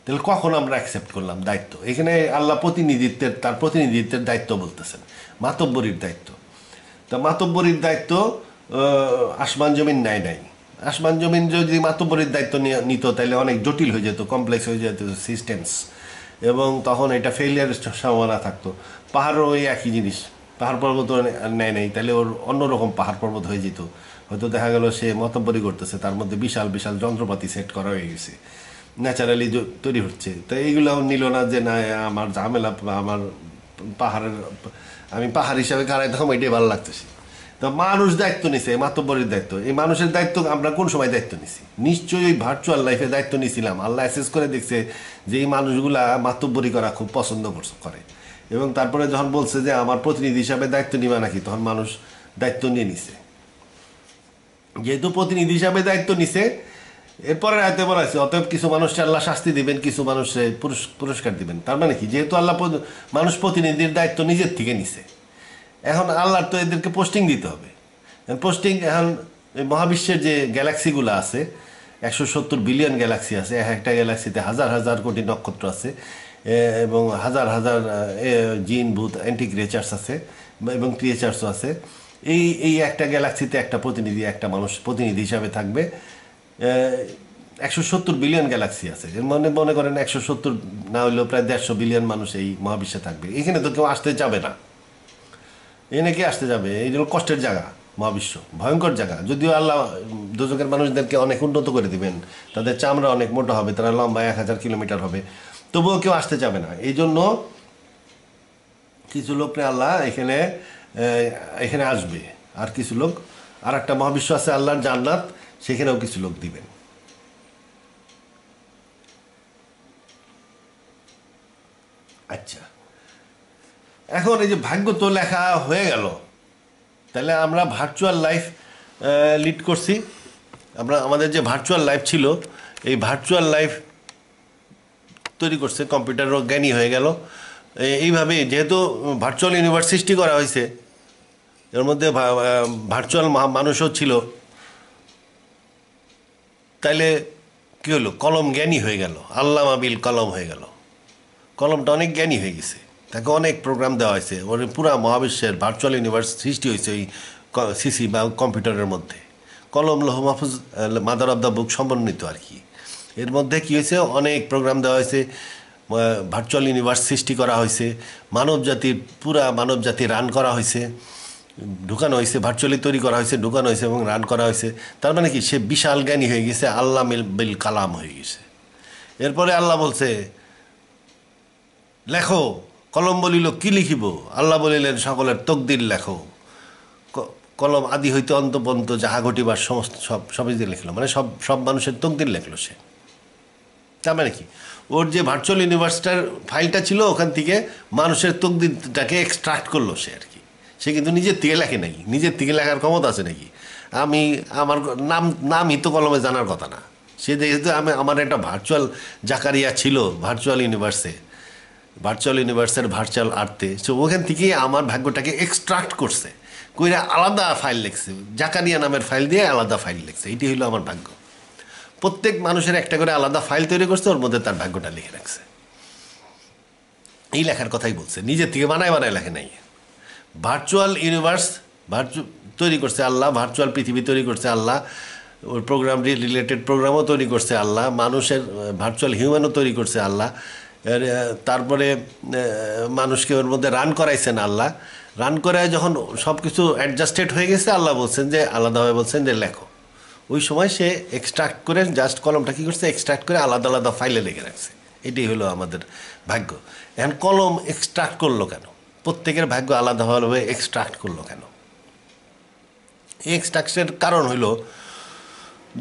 তাহলে কখন আমরা অ্যাকসেপ্ট করলাম দায়িত্ব? এখানে আল্লাহ তার প্রতিনিধিত্বের দায়িত্ব বলতেছেন, মাতব্বরির দায়িত্ব। তা মাতব্বরির দায়িত্ব আসমান জমিন নাই। আসমান জমিন যদি মাতব্বরির দায়িত্ব নিত তাহলে অনেক জটিল হয়ে যেত, কমপ্লেক্স হয়ে যেত সিস্টেমস, এবং তখন এটা ফেলিয়ারের সম্ভাবনা থাকতো। পাহাড়ও ওই একই জিনিস, পাহাড় পর্বত নেয়, তাহলে ওর অন্যরকম পাহাড় পর্বত হয়ে যেত। হয়তো দেখা গেল সে মাতব্বরি করতেছে, তার মধ্যে বিশাল বিশাল যন্ত্রপাতি সেট করা হয়ে গেছে, ন্যাচারালি তৈরি হচ্ছে। তো এইগুলোও নিল না যে না আমার ঝামেলা, আমার আমি পাহাড় হিসাবে কারাইতাম, এটাই ভালো লাগতেছে। তো মানুষ দায়িত্ব নিছে, মাতব্বরির দায়িত্ব। এই মানুষের দায়িত্ব আমরা কোন সময় দায়িত্ব নিছি? নিশ্চয়ই ভার্চুয়াল লাইফে দায়িত্ব নিছিলাম। আল্লাহ অ্যাসেস করে দেখছে যে এই মানুষগুলা মাতব্বরি করা খুব পছন্দ করে, এবং তারপরে যখন বলছে যে আমার প্রতিনিধি হিসাবে দায়িত্ব নিবা নাকি, তখন মানুষ দায়িত্ব নিয়ে নিছে। যেহেতু প্রতিনিধি হিসাবে দায়িত্ব নিছে, এরপরে আয়াতে বলা আছে অতএব কিছু মানুষকে আল্লাহ শাস্তি দিবেন, কিছু মানুষে পুরস্কার দিবেন। তার মানে কি, যেহেতু আল্লাহ মানুষ প্রতিনিধির দায়িত্ব নিজের থেকে নিছে, এখন আল্লাহর তো এদেরকে পোস্টিং দিতে হবে। পোস্টিং এখন এই মহাবিশ্বের যে গ্যালাক্সিগুলো আছে 170 বিলিয়ন গ্যালাক্সি আছে, একটা গ্যালাক্সিতে হাজার হাজার কোটি নক্ষত্র আছে, এবং হাজার হাজার জিন ভূত অ্যান্টি ক্রিয়েচার্স আছে এবং ক্রিয়েচার্সও আছে। এই এই একটা গ্যালাক্সিতে একটা প্রতিনিধি, একটা মানুষ প্রতিনিধি হিসাবে থাকবে। 170 বিলিয়ন গ্যালাক্সি আছে, মনে মনে করেন 170 না হলেও প্রায় 150 বিলিয়ন মানুষ এই মহাবিশ্বে থাকবে। এখানে তো কেউ আসতে যাবে না, এখানে কে আসতে যাবে? এই জন্য কষ্টের জায়গা মহাবিশ্ব, ভয়ঙ্কর জায়গা। যদিও আল্লাহ দোজখের মানুষদেরকে অনেক উন্নত করে দিবেন, তাদের চামড়া অনেক মোটা হবে, তারা লম্বা 1000 কিলোমিটার হবে, তবুও কেউ আসতে যাবে না। এই জন্য কিছু লোকরে আল্লাহ এখানে এখানে আসবে, আর কিছু লোক, আর একটা মহাবিশ্ব আছে আল্লাহর জান্নাত, সেখানেও কিছু লোক দিবেন। আচ্ছা, এখন এই যে ভাগ্য তো লেখা হয়ে গেল, তাহলে আমরা ভার্চুয়াল লাইফ লিড করছি। আমরা আমাদের যে ভার্চুয়াল লাইফ ছিল, এই ভার্চুয়াল লাইফ তৈরি করছে কম্পিউটারও জ্ঞানী হয়ে গেল। এইভাবে যেহেতু ভার্চুয়াল ইউনিভার্স সৃষ্টি করা হয়েছে, এর মধ্যে ভার্চুয়াল মানুষও ছিল, তাইলে কী হলো? কলম জ্ঞানী হয়ে গেল, আল্লামা বিল কলম হয়ে গেল। কলমটা অনেক জ্ঞানী হয়ে গেছে, তাকে অনেক প্রোগ্রাম দেওয়া হয়েছে, ওর পুরা মহাবিশ্বের ভার্চুয়াল ইউনিভার্স সৃষ্টি হয়েছে ওই সিসি বা কম্পিউটারের মধ্যে। কলম লৌহ মাহফুজ, মাদার অফ দ্য বুক সমন্বিত আর কি। এর মধ্যে কী হয়েছে? অনেক প্রোগ্রাম দেওয়া হয়েছে, ভার্চুয়াল ইউনিভার্স সৃষ্টি করা হয়েছে, মানব জাতির পুরা মানব জাতি রান করা হয়েছে, ঢুকানো হয়েছে, ভার্চুয়ালি তৈরি করা হয়েছে, ঢুকানো হয়েছে এবং রান করা হয়েছে। তার মানে কি? সে বিশাল জ্ঞানী হয়ে গেছে, আল্লাহ বিল কালাম হয়ে গেছে। এরপরে আল্লাহ বলছে লেখো। কলম বলিল কি লিখিব? আল্লাহ বলিলেন সকলের তকদির লেখো। কলম আদি হইতে অন্ত পর্যন্ত যাহা ঘটিবার সমস্ত সবই দিয়ে লিখলো, মানে সব সব মানুষের তকদির লেখলো সে। তার মানে কি? ওর যে ভার্চুয়াল ইউনিভার্সটার ফাইলটা ছিল, ওখান থেকে মানুষের তকদিরটাকে এক্সট্রাক্ট করলো সে আর কি। সে কিন্তু নিজের থেকে লেখে নাকি, নিজের থেকে লেখার ক্ষমতা আছে নাকি? আমি আমার নামই তো কলমে জানার কথা না। সে যেহেতু আমার একটা ভার্চুয়াল জাকারিয়া ছিল ভার্চুয়াল ইউনিভার্সের ভার্চুয়াল আর্থে, সো ওখান থেকেই আমার ভাগ্যটাকে এক্সট্রাক্ট করছে, কইরা আলাদা ফাইল লিখছে, জাকারিয়া নামের ফাইল দিয়ে আলাদা ফাইল লিখছে। এটি হলো আমার ভাগ্য। প্রত্যেক মানুষের একটা করে আলাদা ফাইল তৈরি করছে, ওর মধ্যে তার ভাগ্যটা লিখে রাখছে। এই লেখার কথাই বলছে, নিজের থেকে বানায় বানায় লেখে নাই। ভার্চুয়াল ইউনিভার্স তৈরি করছে আল্লাহ, ভার্চুয়াল পৃথিবী তৈরি করছে আল্লাহ, ওর প্রোগ্রাম রিলেটেড প্রোগ্রামও তৈরি করছে আল্লাহ, মানুষের ভার্চুয়াল হিউম্যানও তৈরি করছে আল্লাহ। তারপরে মানুষকে ওর মধ্যে রান করাইছেন আল্লাহ। রান করায় যখন সব কিছু অ্যাডজাস্টেড হয়ে গেছে, আল্লাহ বলছেন যে, আলাদাভাবে বলছেন যে লেখো। ওই সময় সে এক্সট্রাক্ট করে, জাস্ট কলমটা কী করছে, এক্সট্রাক্ট করে আলাদা আলাদা ফাইলে লিখে রাখছে। এটাই হলো আমাদের ভাগ্য। এখন কলম এক্সট্রাক্ট করলো কেন? প্রত্যেকের ভাগ্য আলাদাভাবে এক্সট্রাক্ট করলো কেন? এই এক্সট্রাকশনের কারণ হলো,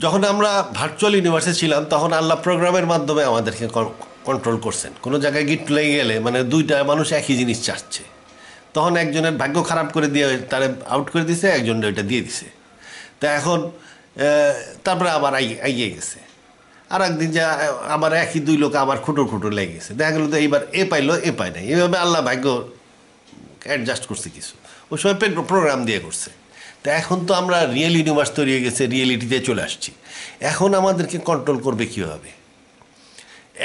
যখন আমরা ভার্চুয়াল ইউনিভার্সে ছিলাম, তখন আল্লাহ প্রোগ্রামের মাধ্যমে আমাদেরকে কন্ট্রোল করছেন। কোনো জায়গায় গিট লেগে গেলে, মানে দুইটা মানুষ একই জিনিস চাচ্ছে, তখন একজনের ভাগ্য খারাপ করে দিয়ে তারা আউট করে দিছে, একজনের ওইটা দিয়ে দিছে। তা এখন তারপরে আবার এগিয়ে গেছে। আর একদিন যা আবার একই দুই লোক আবার খুঁটো লেগে গেছে, দেখা গেলো তো এইবার এ পাইলো, এ পায় নাই। এইভাবে আল্লাহ ভাগ্য অ্যাডজাস্ট করছে কিছু, ওই সময় প্রোগ্রাম দিয়ে করছে। তা এখন তো আমরা রিয়েল ইউনিভার্স তৈরি হয়ে গেছে, রিয়েলিটিতে চলে আসছি। এখন আমাদেরকে কন্ট্রোল করবে কীভাবে?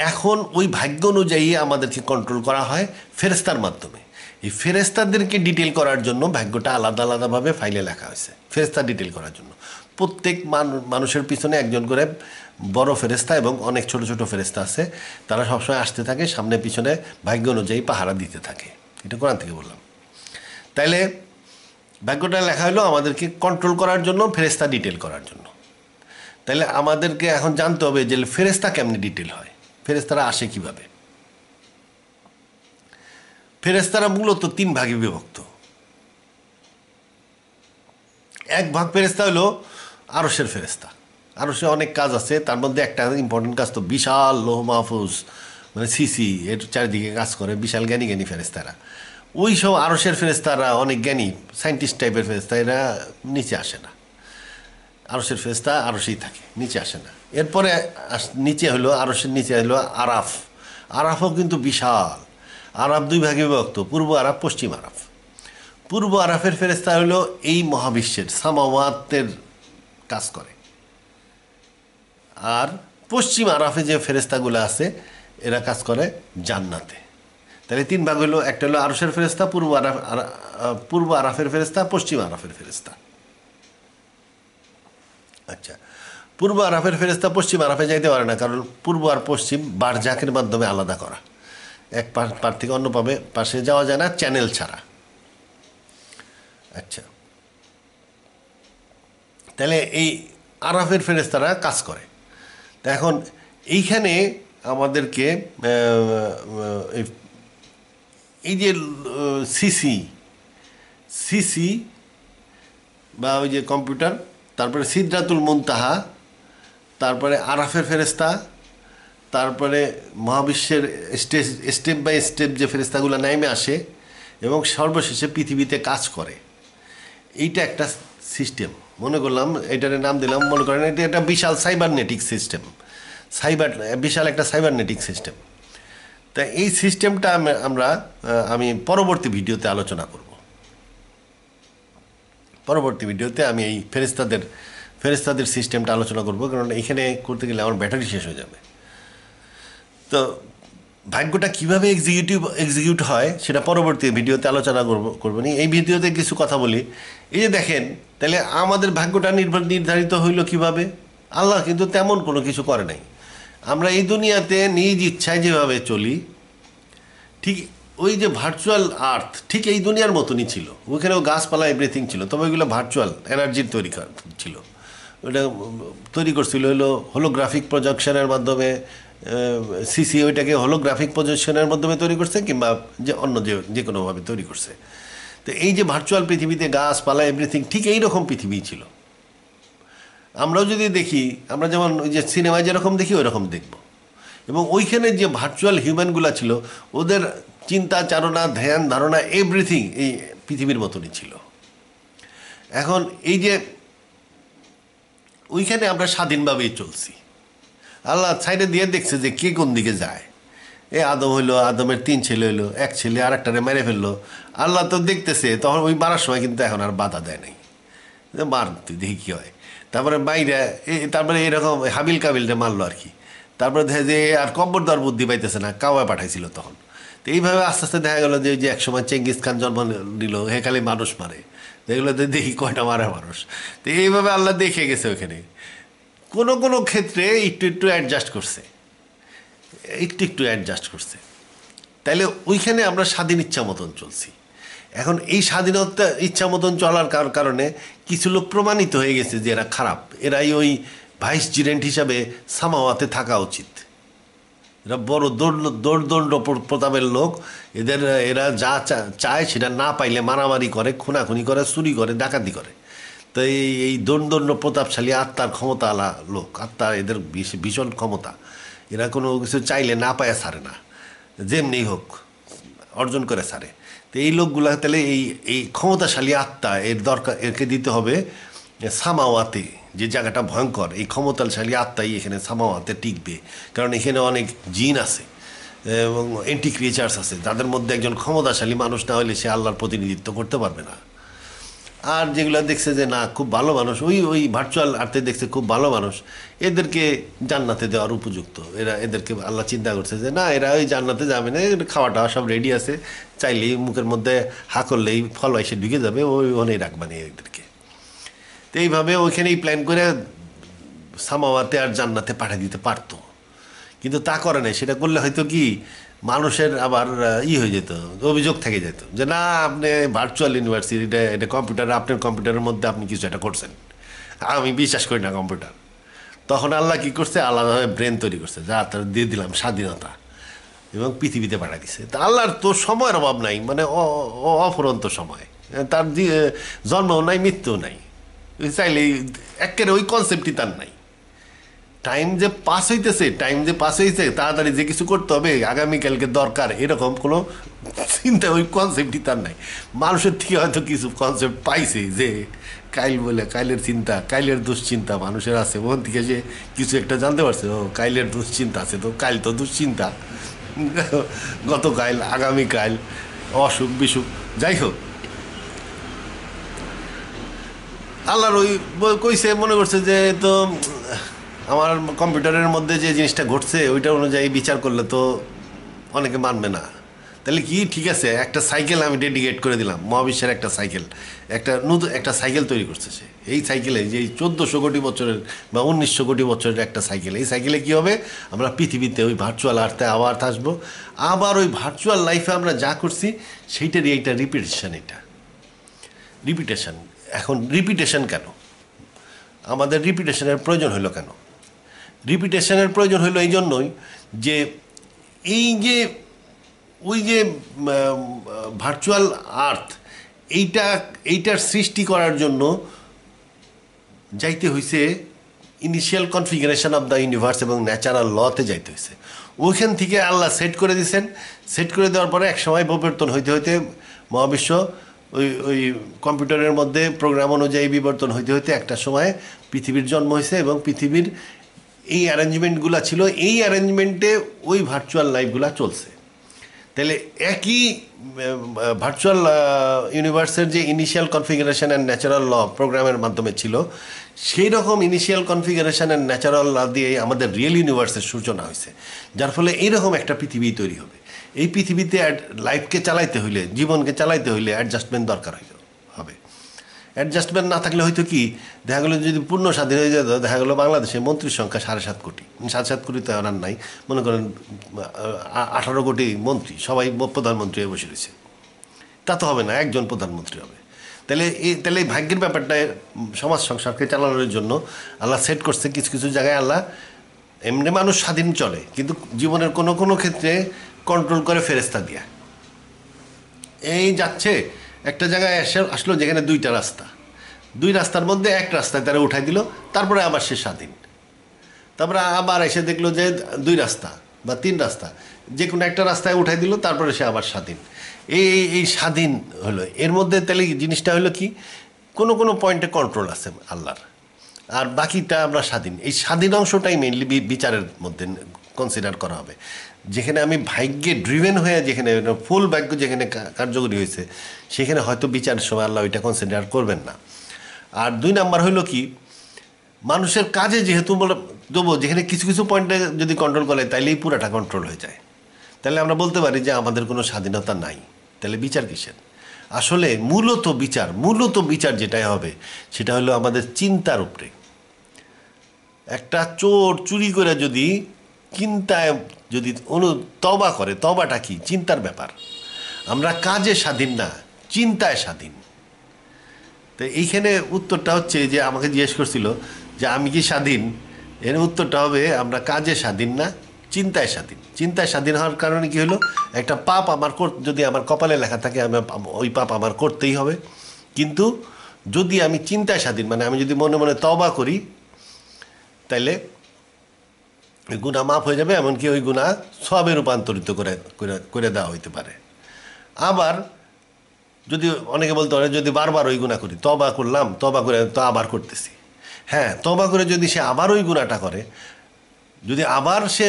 এখন ওই ভাগ্য অনুযায়ী আমাদেরকে কন্ট্রোল করা হয় ফেরেস্তার মাধ্যমে। এই ফেরেস্তাদেরকে ডিটেল করার জন্য ভাগ্যটা আলাদা আলাদাভাবে ফাইলে লেখা হয়েছে, ফেরেস্তা ডিটেল করার জন্য। প্রত্যেক মানুষের পিছনে একজন করে বড় ফেরেস্তা এবং অনেক ছোট ছোট ফেরেস্তা আছে, তারা সবসময় আসতে থাকে, সামনে পিছনে ভাগ্য অনুযায়ী পাহারা দিতে থাকে। এটা কোরআন থেকে বললাম। তাইলে ভাগ্যটা লেখা হলো আমাদেরকে কন্ট্রোল করার জন্য, ফেরেস্তা ডিটেল করার জন্য। তাহলে আমাদেরকে এখন জানতে হবে যে ফেরেস্তা কেমনি ডিটেল হয়, ফেরেস্তারা আসে কিভাবে। ফেরেস্তারা মূলত 3 ভাগে বিভক্ত। এক ভাগ ফেরেস্তা হলো আরশের ফেরেস্তা। আরশে অনেক কাজ আছে, তার মধ্যে একটা ইম্পর্টেন্ট কাজ তো বিশাল লৌহ মাহফুজ, মানে সিসি, এর চারিদিকে কাজ করে বিশাল জ্ঞানী জ্ঞানী ফেরেস্তারা। ওই সব আরশের ফেরেস্তারা অনেক জ্ঞানী সায়েন্টিস্ট টাইপের ফেরেস্তা, এরা নিচে আসে না। আরশের ফেরেস্তা আরশেই থাকে, নিচে আসে না। এরপরে নিচে হলো, আরশের নিচে হলো আরাফ। আরাফও কিন্তু বিশাল। আরাফ 2 ভাগে বিভক্ত, পূর্ব আরাফ, পশ্চিম আরাফ। পূর্ব আরাফের ফেরেস্তা হলো এই মহাবিশ্বের সামাওয়াতের কাজ করে। আর পশ্চিম আরাফে যে ফেরেস্তাগুলো আছে এরা কাজ করে জান্নাতে। তাহলে 3 ভাগ হলো, একটা হলো আরশের ফেরেস্তা, পূর্ব আরাফের ফেরেস্তা, পশ্চিম আরাফের ফেরেস্তা। আচ্ছা, পূর্ব আরাফের ফেরেস্তা পশ্চিম আরাফে যাইতে পারে না, কারণ পূর্ব আর পশ্চিম বারজাকের মাধ্যমে আলাদা করা, এক পার থেকে অন্য পাশে যাওয়া যায় না চ্যানেল ছাড়া। আচ্ছা, তাহলে এই আরাফের ফেরেস্তারা কাজ করে। তা এখন এইখানে আমাদেরকে এই যে সিসি বা ওই যে কম্পিউটার, তারপরে সিদরাতুল মুনতাহা, তারপরে আরাফের ফেরেস্তা, তারপরে মহাবিশ্বের স্টেপ বাই স্টেপ যে ফেরেস্তাগুলো নেমে আসে এবং সর্বশেষে পৃথিবীতে কাজ করে, এইটা একটা সিস্টেম। মনে করলাম এটার নাম দিলাম, মনে করেন এটা একটা বিশাল সাইবারনেটিক সিস্টেম, বিশাল একটা সাইবারনেটিক সিস্টেম। তা এই সিস্টেমটা আমি পরবর্তী ভিডিওতে আলোচনা করব। পরবর্তী ভিডিওতে আমি এই ফেরেস্তাদের সিস্টেমটা আলোচনা করব, কারণ এখানে করতে গেলে আমার ব্যাটারি শেষ হয়ে যাবে। তো ভাগ্যটা কীভাবে এক্সিকিউট হয় সেটা পরবর্তী ভিডিওতে আলোচনা করবো নি। এই ভিডিওতে কিছু কথা বলি। এই যে দেখেন, তাহলে আমাদের ভাগ্যটা নির্ধারিত হইল কিভাবে? আল্লাহ কিন্তু তেমন কোনো কিছু করে নাই। আমরা এই দুনিয়াতে নিজ ইচ্ছায় যেভাবে চলি, ঠিক ওই যে ভার্চুয়াল আর্থ ঠিক এই দুনিয়ার মতনই ছিল। ওইখানেও গাছপালা এভরিথিং ছিল, তবে ওইগুলো ভার্চুয়াল এনার্জির তৈরি ছিল। ওইটা তৈরি করছিল হলো হোলোগ্রাফিক প্রজেকশনের মাধ্যমে। সিসি ওইটাকে হোলোগ্রাফিক প্রজেকশনের মাধ্যমে তৈরি করছে, কিংবা যে অন্য যে কোনোভাবে তৈরি করছে। তো এই যে ভার্চুয়াল পৃথিবীতে গাছপালা এভরিথিং ঠিক এইরকম পৃথিবী ছিল। আমরাও যদি দেখি, আমরা যেমন ওই যে সিনেমায় যেরকম দেখি ওই রকম দেখব। এবং ওইখানে যে ভার্চুয়াল হিউম্যানগুলো ছিল, ওদের চিন্তা চারণা ধ্যান ধারণা এভরিথিং এই পৃথিবীর মতনই ছিল। এখন এই যে ওইখানে আমরা স্বাধীনভাবেই চলছি। আল্লাহ সাইডে দিয়ে দেখছে যে কে কোন দিকে যায়। আদম হইলো, আদমের 3 ছেলে হইলো, এক ছেলে আর একটারে মেরে ফেললো। আল্লাহ তো দেখতেছে, তখন ওই মারার সময় কিন্তু এখন আর বাধা দেয় নাই, মার তুই দেখি কী হয়। তারপরে বাইরে তারপরে এরকম হাবিল কাবিলটা মারলো আর কি। তারপরে দেখে যে আর কব্বর দেওয়ার বুদ্ধি পাইতেছে না, কাওয়া পাঠাইছিল তখন। তো এইভাবে আস্তে আস্তে দেখা গেলো যে একসময় চেঙ্গিস খান জন্ম নিল, হে খালি মানুষ মারে, দেখলো দেখি কয়টা মারে মানুষ। তো এইভাবে আল্লাহ দেখে গেছে ওখানে। কোনো ক্ষেত্রে একটু অ্যাডজাস্ট করছে, একটু অ্যাডজাস্ট করছে। তাইলে ওইখানে আমরা স্বাধীন ইচ্ছা মতন চলছি। এখন এই স্বাধীনতা ইচ্ছা মতন চলার কারণে কিছু লোক প্রমাণিত হয়ে গেছে যে এরা খারাপ, এরাই ওই ভাইসজিরেন্ট হিসাবে সামাওয়াতে থাকা উচিত। এরা বড় দৌড়দণ্ড প্রতাপের লোক। এরা যা চায় সেটা না পাইলে মারামারি করে, খুনাখুনি করে, চুরি করে, ডাকাতি করে। তো এই দণ্ড প্রতাপশালী আত্মার ক্ষমতা আলা লোক, আত্মা এদের ভীষণ ক্ষমতা। এরা কোনো কিছু চাইলে না পায় ছাড়ে না, যেমনি হোক অর্জন করে ছাড়ে। তো এই লোকগুলা তাহলে এই ক্ষমতাশালী আত্মা এর দরকার, এরকে দিতে হবে সামাওয়াতে, যে জায়গাটা ভয়ঙ্কর। এই ক্ষমতাশালী আত্মাই এখানে সামাওয়াতে টিকবে, কারণ এখানে অনেক জিন আছে এবং এন্টি ক্রিয়েচার্স আছে, যাদের মধ্যে একজন ক্ষমতাশালী মানুষ না হলে সে আল্লাহর প্রতিনিধিত্ব করতে পারবে না। আর যেগুলো দেখছে যে না খুব ভালো মানুষ, ওই ভার্চুয়াল আর্থে দেখছে খুব ভালো মানুষ, এদেরকে জান্নাতে দেওয়ার উপযুক্ত। এদেরকে আল্লাহ চিন্তা করছে যে না, এরা ওই জান্নাতে যাবে না, খাওয়া টাওয়া সব রেডি আছে, চাইলেই মুখের মধ্যে হা করলেই ফল এসে ঢুকে যাবে, ওখানেই রাখবানি এদেরকে। তো এইভাবে ওইখানেই প্ল্যান করে সামাওয়াতে আর জান্নাতে পাঠিয়ে দিতে পারতো, কিন্তু তা করে নাই। সেটা করলে হয়তো কি মানুষের আবার হয়ে যেত, অভিযোগ থেকে যেত যে না, আপনি ভার্চুয়াল ইউনিভার্সিটিটা, এটা কম্পিউটার, আপনার কম্পিউটারের মধ্যে আপনি কিছু একটা করছেন, আমি বিশ্বাস করি না কম্পিউটার। তখন আল্লাহ কী করছে, আলাদাভাবে ব্রেন তৈরি করছে, যা তার দিয়ে দিলাম স্বাধীনতা, এবং পৃথিবীতে পাঠা দিছে। তা আল্লাহর তো সময়ের অভাব নাই, মানে অফুরন্ত সময়। তার জন্মও নাই, মৃত্যুও নাই, চাইলেই একেবারে ওই কনসেপ্টই তার নাই। টাইম যে পাস হয়েছে তাড়াতাড়ি যে কিছু করতে হবে, আগামীকালকে দরকার, এরকম কোনো চিন্তা ওই কনসেপ্টই তার নাই। মানুষের থেকে হয়তো কিছু কনসেপ্ট পাইছে যে কাইল বলে, কাইলের চিন্তা, কাইলের দুশ্চিন্তা মানুষের আছে, ওখান থেকে যে কিছু একটা জানতে পারছে, ও কাইলের দুশ্চিন্তা আছে, তো কাইল তো দুশ্চিন্তা, গতকাল আগামীকাল অসুখ বিসুখ, যাই হোক। আল্লাহর ওই কইছে, মনে করছে যে তো আমার কম্পিউটারের মধ্যে যে জিনিসটা ঘটছে ওইটা অনুযায়ী বিচার করলে তো অনেকে মানবে না। তাহলে কি ঠিক আছে, একটা সাইকেল আমি ডেডিকেট করে দিলাম, মহাবিশ্বের একটা সাইকেল, একটা নতুন একটা সাইকেল তৈরি করছে সে। এই সাইকেলে যে 1400 কোটি বছরের বা 1900 কোটি বছরের একটা সাইকেল, এই সাইকেলে কী হবে, আমরা পৃথিবীতে ওই ভার্চুয়াল আর্থে আবার আসবো, আবার ওই ভার্চুয়াল লাইফে আমরা যা করছি সেইটারই এইটা রিপিটেশন। এটা রিপিটেশন। এখন রিপিটেশন কেন, আমাদের রিপিটেশনের প্রয়োজন হলো কেন? রিপিটেশনের প্রয়োজন হলো এই জন্যই যে এই যে ওই যে ভার্চুয়াল আর্থ এইটার সৃষ্টি করার জন্য যাইতে হয়েছে initial configuration of the universe এবং ন্যাচারাল লতে যাইতে হয়েছে। ওইখান থেকে আল্লাহ সেট করে দিয়েছেন। সেট করে দেওয়ার পরে এক সময় বিবর্তন হইতে হইতে মহাবিশ্ব ওই কম্পিউটারের মধ্যে প্রোগ্রাম অনুযায়ী বিবর্তন হইতে হইতে একটা সময় পৃথিবীর জন্ম হয়েছে এবং পৃথিবীর এই অ্যারেঞ্জমেন্টগুলো ছিল, এই অ্যারেঞ্জমেন্টে ওই ভার্চুয়াল লাইফগুলো চলছে। তাহলে একই ভার্চুয়াল ইউনিভার্সের যে ইনিশিয়াল কনফিগারেশন অ্যান্ড ন্যাচারাল ল প্রোগ্রামের মাধ্যমে ছিল, সেই রকম ইনিশিয়াল কনফিগারেশন অ্যান্ড ন্যাচারাল ল দিয়ে আমাদের রিয়েল ইউনিভার্সের সূচনা হয়েছে, যার ফলে এইরকম একটা পৃথিবী তৈরি হবে। এই পৃথিবীতে লাইফকে চালাইতে হইলে, জীবনকে চালাইতে হইলে অ্যাডজাস্টমেন্ট দরকার হবে। অ্যাডজাস্টমেন্ট না থাকলে হয়তো কি দেখা গেলো, যদি পূর্ণ স্বাধীন হয়ে যেত, দেখা গেলো বাংলাদেশে মন্ত্রীর সংখ্যা 7.5 কোটি। 7.5 কোটি তো আর নাই, মনে করেন 18 কোটি মন্ত্রী, সবাই প্রধানমন্ত্রী হয়ে বসে রয়েছে। তা তো হবে না, একজন প্রধানমন্ত্রী হবে। তাহলে এই ভাগ্যের ব্যাপারটা সমাজ সংসারকে চালানোর জন্য আল্লাহ সেট করছে। কিছু কিছু জায়গায় আল্লাহ এমনি মানুষ স্বাধীন চলে, কিন্তু জীবনের কোনো কোনো ক্ষেত্রে কন্ট্রোল করে ফেরেস্তা দিয়া। এই যাচ্ছে একটা জায়গায় আসলো যেখানে দুইটা রাস্তা, দুই রাস্তার মধ্যে এক রাস্তায় তারা উঠাই দিল, তারপরে আবার সে স্বাধীন। তারপরে আবার এসে দেখলো যে 2 রাস্তা বা 3 রাস্তা, যে কোনো একটা রাস্তায় উঠাই দিল, তারপরে সে আবার স্বাধীন। এই স্বাধীন হলো এর মধ্যে। তাহলে জিনিসটা হলো কি, কোনো কোনো পয়েন্টে কন্ট্রোল আছে আল্লাহর, আর বাকিটা আমরা স্বাধীন। এই স্বাধীন অংশটাই মেইনলি বিচারের মধ্যে কনসিডার করা হবে। যেখানে আমি ভাগ্যে ড্রিভেন হয়ে, যেখানে ফুল ভাগ্য যেখানে কার্যকরী হয়েছে, সেখানে হয়তো বিচারের সময় আল্লাহ ওইটা কনসিডার করবেন না। আর 2 নাম্বার হইল কি, মানুষের কাজে যেহেতু দেবো, যেখানে কিছু কিছু পয়েন্টে যদি কন্ট্রোল করে তাইলেই পুরাটা কন্ট্রোল হয়ে যায়। তাহলে আমরা বলতে পারি যে আমাদের কোনো স্বাধীনতা নাই। তাহলে বিচার কিসের? আসলে মূলত বিচার যেটাই হবে সেটা হলো আমাদের চিন্তার উপরে। একটা চোর চুরি করে যদি চিন্তায় যদি তওবা করে, তওবাটা কি? চিন্তার ব্যাপার। আমরা কাজে স্বাধীন না, চিন্তায় স্বাধীন। তো এইখানে উত্তরটা হচ্ছে যে আমাকে জিজ্ঞেস করছিল যে আমি কি স্বাধীন, এর উত্তরটা হবে আমরা কাজে স্বাধীন না, চিন্তায় স্বাধীন। চিন্তায় স্বাধীন হওয়ার কারণে কি হলো, একটা পাপ আমার যদি আমার কপালে লেখা থাকে, ওই পাপ আমার করতেই হবে। কিন্তু যদি আমি চিন্তায় স্বাধীন, মানে আমি যদি মনে মনে তওবা করি, তাইলে ওই গুণা মাফ হয়ে যাবে, এমনকি ওই গুণা সওয়াবে রূপান্তরিত করে দেওয়া হইতে পারে। আবার যদি অনেকে বলতে পারে, যদি বারবার ওই গুণা করি, তওবা করলাম, তওবা করে তো আবার করতেছি। হ্যাঁ, তওবা করে যদি সে আবার ওই গুণাটা করে, যদি আবার সে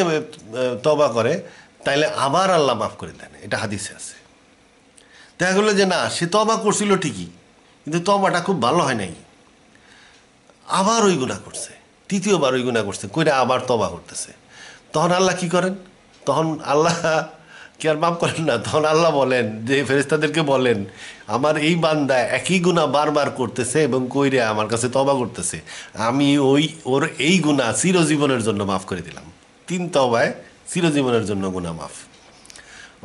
তওবা করে, তাইলে আবার আল্লাহ মাফ করে দেন, এটা হাদিসে আছে। দেখা গেলো যে না, সে তওবা করছিল ঠিকই, কিন্তু তওবাটা খুব ভালো হয় নাই, আবার ওই গুণা করছে, তৃতীয়বার ওই গুণা করছে, কইরা আবার তওবা করতেছে। তখন আল্লাহ কি করেন? তখন আল্লাহ কি আর মাফ করেন না? তখন আল্লাহ বলেন যে ফেরেশতাদেরকে বলেন, আমার এই বান্দা একই গুনাহ বারবার করতেছে এবং কইরে আমার কাছে তওবা করতেছে, আমি ওর এই গুনাহ চিরজীবনের জন্য মাফ করে দিলাম। 3 তওবায় চিরজীবনের জন্য গুনাহ মাফ।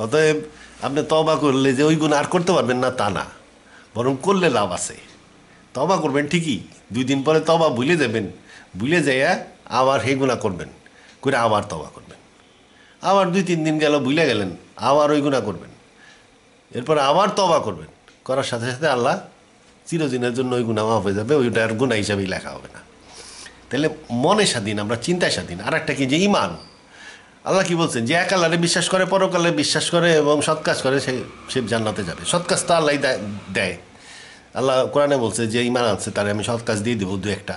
অতএব আপনি তওবা করলে যে ওই গুনাহ আর করতে পারবেন না তা না, বরং করলে লাভ আছে। তওবা করবেন ঠিকই, 2 দিন পরে তওবা ভুলে যাবেন, ভুলে যাইয়া আবার সেই গুনাহ করবেন, করে আবার তওবা করবেন। আবার 2-3 দিন গেল, ভুলে গেলেন, আবার ওই গুনাহ করবেন, এরপর আবার তওবা করবেন। করার সাথে সাথে আল্লাহ চিরদিনের জন্য ওই গুনাহ মাফ হয়ে যাবে, ওইটা আর গুনাহ হিসাবেই লেখা হবে না। তাহলে মনে স্বাধীন, আমরা চিন্তায় স্বাধীন। আর একটা কি, যে ঈমান। আল্লাহ কি বলছেন, যে এক আল্লাহরে বিশ্বাস করে, পরকালে বিশ্বাস করে এবং সৎ কাজ করে, সে জান্নাতে যাবে। সৎ কাজ তো আল্লাহ দেয়। আল্লাহ কোরআনে বলছে যে ঈমান আনছে তারে আমি সৎ কাজ দিয়ে দেবো 2-1টা,